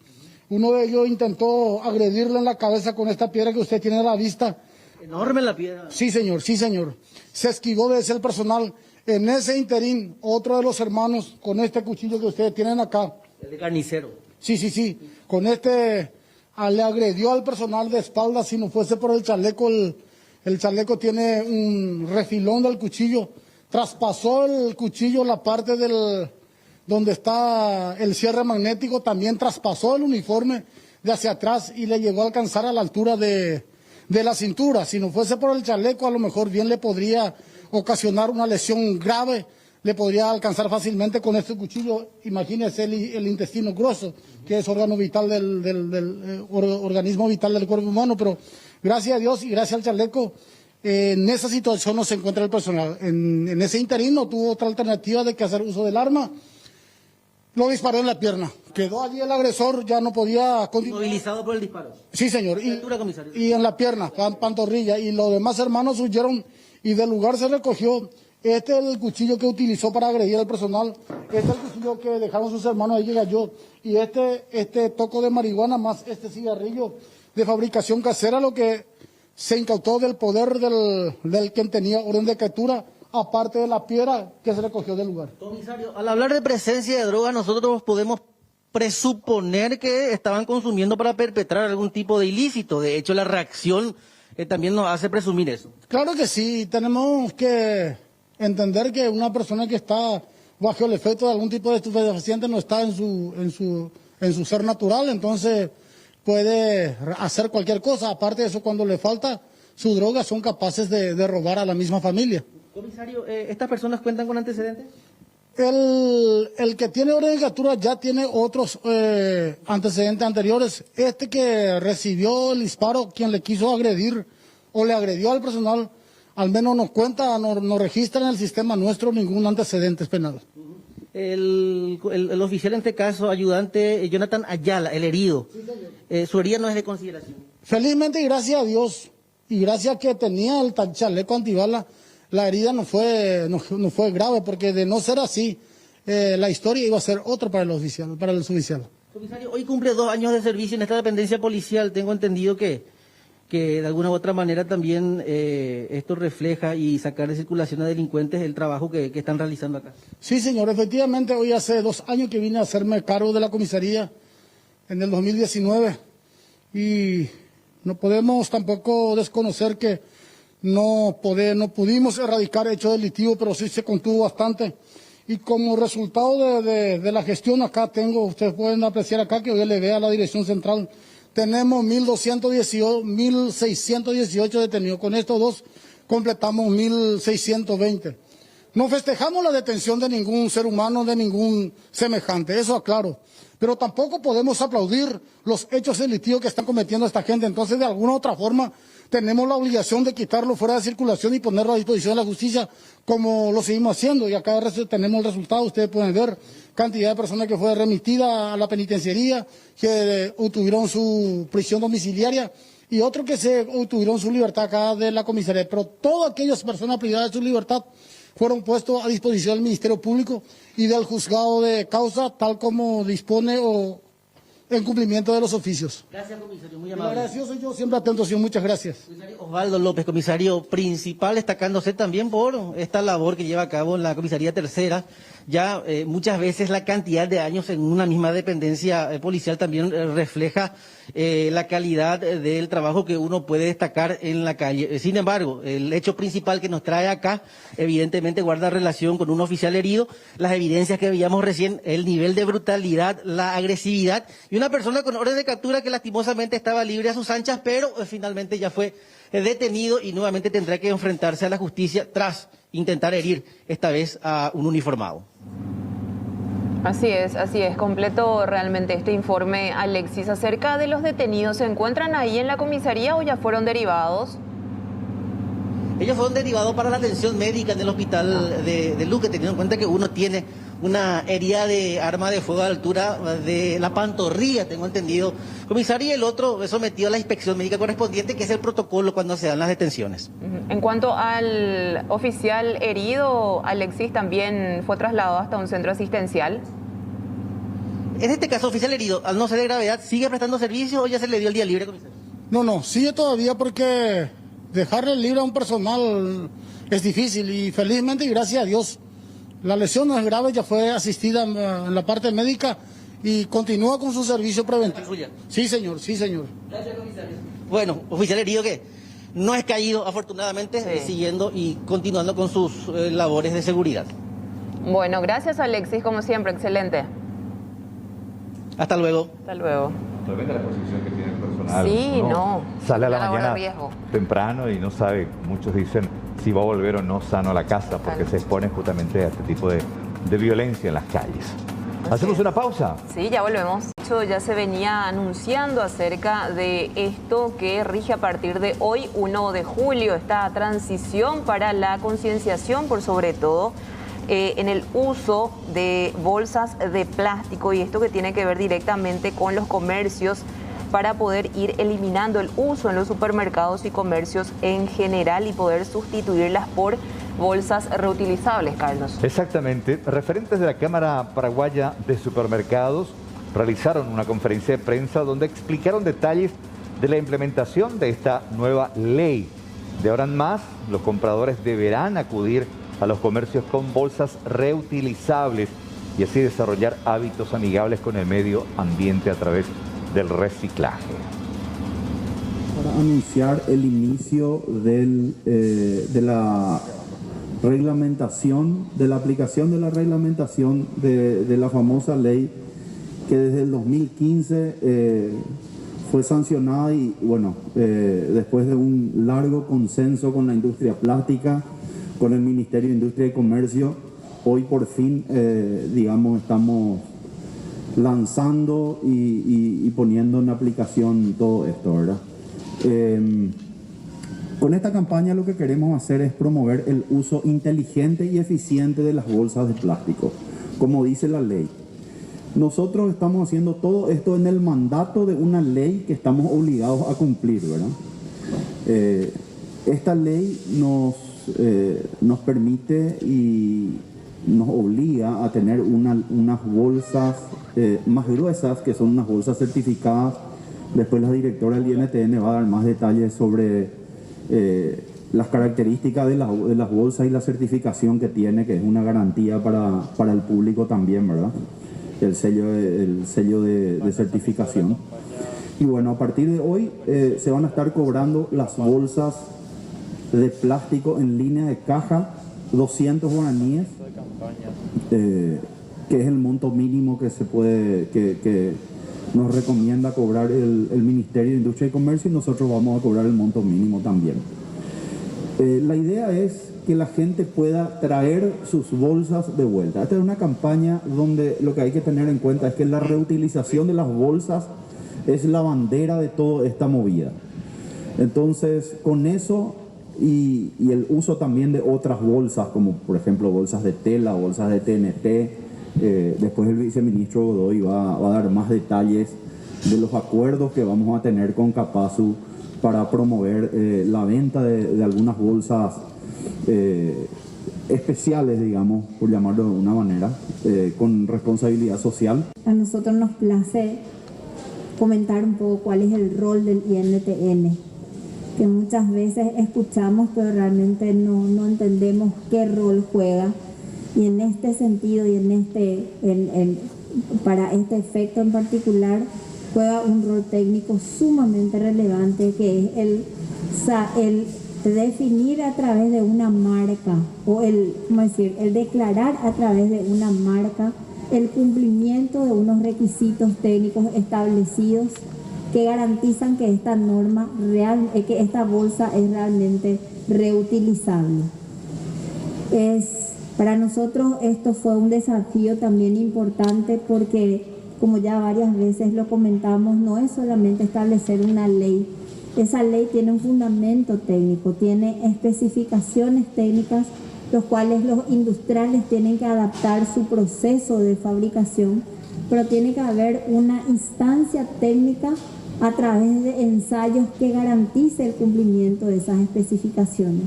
Uno de ellos intentó agredirle en la cabeza con esta piedra que usted tiene a la vista. Enorme la piedra. Sí, señor, sí, señor. Se esquivó de ese personal. En ese interín, otro de los hermanos con este cuchillo que ustedes tienen acá. El de carnicero. Sí. Con le agredió al personal de espaldas. Si no fuese por el chaleco, el chaleco tiene un refilón del cuchillo. Traspasó el cuchillo la parte donde está el cierre magnético, también traspasó el uniforme de hacia atrás y le llegó a alcanzar a la altura de la cintura. Si no fuese por el chaleco, a lo mejor bien le podría ocasionar una lesión grave, le podría alcanzar fácilmente con este cuchillo. Imagínese el intestino grueso, que es órgano vital del organismo vital del cuerpo humano, pero gracias a Dios y gracias al chaleco, en esa situación no se encuentra el personal. En ese interín no tuvo otra alternativa de que hacer uso del arma. Lo disparó en la pierna. Quedó allí el agresor, ya no podía continuar. ¿Movilizado por el disparo? Sí, señor. Y en la pierna, pantorrilla. Y los demás hermanos huyeron y del lugar se recogió. Este es el cuchillo que utilizó para agredir al personal. Este es el cuchillo que dejaron sus hermanos, ahí llega yo. Y este toco de marihuana más este cigarrillo de fabricación casera, lo que se incautó del poder del quien tenía orden de captura, aparte de la piedra que se recogió del lugar. Comisario, al hablar de presencia de droga, nosotros podemos presuponer que estaban consumiendo para perpetrar algún tipo de ilícito. De hecho, la reacción también nos hace presumir eso. Claro que sí, tenemos que entender que una persona que está bajo el efecto de algún tipo de estupefaciente no está en su ser natural, entonces puede hacer cualquier cosa. Aparte de eso, cuando le falta su droga, son capaces de robar a la misma familia. Comisario, ¿estas personas cuentan con antecedentes? El que tiene orden de captura ya tiene otros antecedentes anteriores. Este que recibió el disparo, quien le quiso agredir o le agredió al personal, al menos nos cuenta, nos registra en el sistema nuestro ningún antecedente penal. El oficial en este caso, ayudante Jonathan Ayala, el herido, su herida no es de consideración. Felizmente y gracias a Dios, y gracias a que tenía el chaleco antibala, la herida no fue grave, porque de no ser así, la historia iba a ser otra para el suboficial. Comisario, hoy cumple 2 años de servicio en esta dependencia policial. Tengo entendido que de alguna u otra manera también esto refleja y sacar de circulación a delincuentes el trabajo que están realizando acá. Sí, señor, efectivamente, hoy hace 2 años que vine a hacerme cargo de la comisaría en el 2019 y No podemos tampoco desconocer que no pudimos erradicar hechos delictivos, pero sí se contuvo bastante. Y como resultado de la gestión acá ustedes pueden apreciar acá que hoy le vea a la Dirección Central, tenemos 1.618 detenidos. Con estos dos completamos 1.620. No festejamos la detención de ningún ser humano, de ningún semejante, eso aclaro. Pero tampoco podemos aplaudir los hechos delictivos que están cometiendo esta gente. Entonces, de alguna u otra forma, tenemos la obligación de quitarlo fuera de circulación y ponerlo a disposición de la justicia, como lo seguimos haciendo. Y acá tenemos el resultado, ustedes pueden ver cantidad de personas que fue remitida a la penitenciaría, que obtuvieron su prisión domiciliaria, y otros que se obtuvieron su libertad acá de la comisaría. Pero todas aquellas personas privadas de su libertad fueron puestos a disposición del Ministerio Público y del juzgado de causa, tal como dispone o en cumplimiento de los oficios. Gracias, comisario, muy amable. Agradecido soy yo, siempre atento, señor, muchas gracias. Osvaldo López, comisario principal, destacándose también por esta labor que lleva a cabo en la comisaría tercera. Ya muchas veces la cantidad de años en una misma dependencia policial también refleja la calidad del trabajo que uno puede destacar en la calle. Sin embargo, el hecho principal que nos trae acá, evidentemente guarda relación con un oficial herido, las evidencias que veíamos recién, el nivel de brutalidad, la agresividad, y una persona con orden de captura que lastimosamente estaba libre a sus anchas, pero finalmente ya fue detenido y nuevamente tendrá que enfrentarse a la justicia tras intentar herir esta vez a un uniformado. Así es, completo realmente este informe, Alexis. Acerca de los detenidos, ¿se encuentran ahí en la comisaría o ya fueron derivados? Ellos fueron derivados para la atención médica en el hospital de Luque, teniendo en cuenta que uno tiene una herida de arma de fuego a la altura de la pantorrilla, tengo entendido, comisario, y el otro es sometido a la inspección médica correspondiente, que es el protocolo cuando se dan las detenciones. En cuanto al oficial herido, Alexis, ¿también fue trasladado hasta un centro asistencial? En este caso, oficial herido, al no ser de gravedad, ¿sigue prestando servicio o ya se le dio el día libre, comisario? No, sigue todavía, porque dejarle libre a un personal es difícil, y felizmente y gracias a Dios la lesión no es grave, ya fue asistida en la parte médica y continúa con su servicio preventivo. Sí, señor. Gracias, comisario. Bueno, oficial herido que no es caído, afortunadamente, siguiendo y continuando con sus labores de seguridad. Bueno, gracias, Alexis, como siempre, excelente. Hasta luego. Hasta luego. Tremenda la posición que tiene el personal. Sí, no. Sale a la mañana temprano y no sabe, muchos dicen, si va a volver o no sano a la casa, porque se expone justamente a este tipo de violencia en las calles. ¿Hacemos una pausa? Sí, ya volvemos. De hecho, ya se venía anunciando acerca de esto que rige a partir de hoy, 1 de julio, esta transición para la concienciación, por sobre todo en el uso de bolsas de plástico, y esto que tiene que ver directamente con los comercios, para poder ir eliminando el uso en los supermercados y comercios en general y poder sustituirlas por bolsas reutilizables, Carlos. Exactamente. Referentes de la Cámara Paraguaya de Supermercados realizaron una conferencia de prensa donde explicaron detalles de la implementación de esta nueva ley. De ahora en más, los compradores deberán acudir a los comercios con bolsas reutilizables y así desarrollar hábitos amigables con el medio ambiente a través del reciclaje. Para anunciar el inicio de la reglamentación, de la aplicación de la reglamentación de la famosa ley que desde el 2015 fue sancionada y bueno, después de un largo consenso con la industria plástica, con el Ministerio de Industria y Comercio, hoy por fin, digamos, estamos lanzando y poniendo en aplicación todo esto, ¿verdad? Con esta campaña lo que queremos hacer es promover el uso inteligente y eficiente de las bolsas de plástico, como dice la ley. Nosotros estamos haciendo todo esto en el mandato de una ley que estamos obligados a cumplir, ¿verdad? Esta ley nos permite y nos obliga a tener unas bolsas más gruesas, que son unas bolsas certificadas. Después la directora del INTN va a dar más detalles sobre las características de las bolsas y la certificación que tiene, que es una garantía para el público también, ¿verdad? El sello de certificación. Y bueno, a partir de hoy se van a estar cobrando las bolsas de plástico en línea de caja, 200 guaraníes, que es el monto mínimo que se puede, que nos recomienda cobrar el Ministerio de Industria y Comercio, y nosotros vamos a cobrar el monto mínimo también. La idea es que la gente pueda traer sus bolsas de vuelta. Esta es una campaña donde lo que hay que tener en cuenta es que la reutilización de las bolsas es la bandera de toda esta movida. Entonces, con eso y el uso también de otras bolsas, como por ejemplo bolsas de tela, bolsas de TNT, después el viceministro Godoy va a dar más detalles de los acuerdos que vamos a tener con Capasu para promover la venta de algunas bolsas especiales, digamos, por llamarlo de una manera, con responsabilidad social. A nosotros nos place comentar un poco cuál es el rol del INTN, que muchas veces escuchamos pero realmente no entendemos qué rol juega, y en este sentido y para este efecto en particular juega un rol técnico sumamente relevante, que es el definir a través de una marca, o el declarar a través de una marca el cumplimiento de unos requisitos técnicos establecidos que garantizan que esta norma que esta bolsa es realmente reutilizable. Para nosotros esto fue un desafío también importante porque, como ya varias veces lo comentamos, no es solamente establecer una ley. Esa ley tiene un fundamento técnico, tiene especificaciones técnicas, los cuales los industriales tienen que adaptar su proceso de fabricación, pero tiene que haber una instancia técnica a través de ensayos que garantice el cumplimiento de esas especificaciones.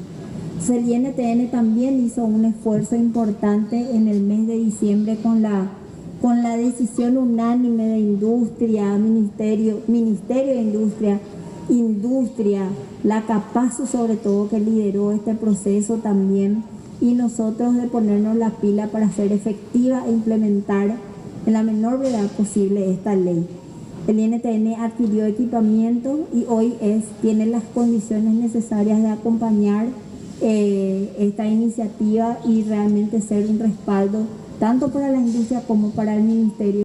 Entonces, el INTN también hizo un esfuerzo importante en el mes de diciembre con la decisión unánime de Industria, Ministerio de Industria, la Capasu sobre todo, que lideró este proceso también, y nosotros de ponernos la pila para hacer efectiva e implementar en la menor brevedad posible esta ley. El INTN adquirió equipamiento y hoy tiene las condiciones necesarias de acompañar esta iniciativa y realmente ser un respaldo tanto para la industria como para el Ministerio.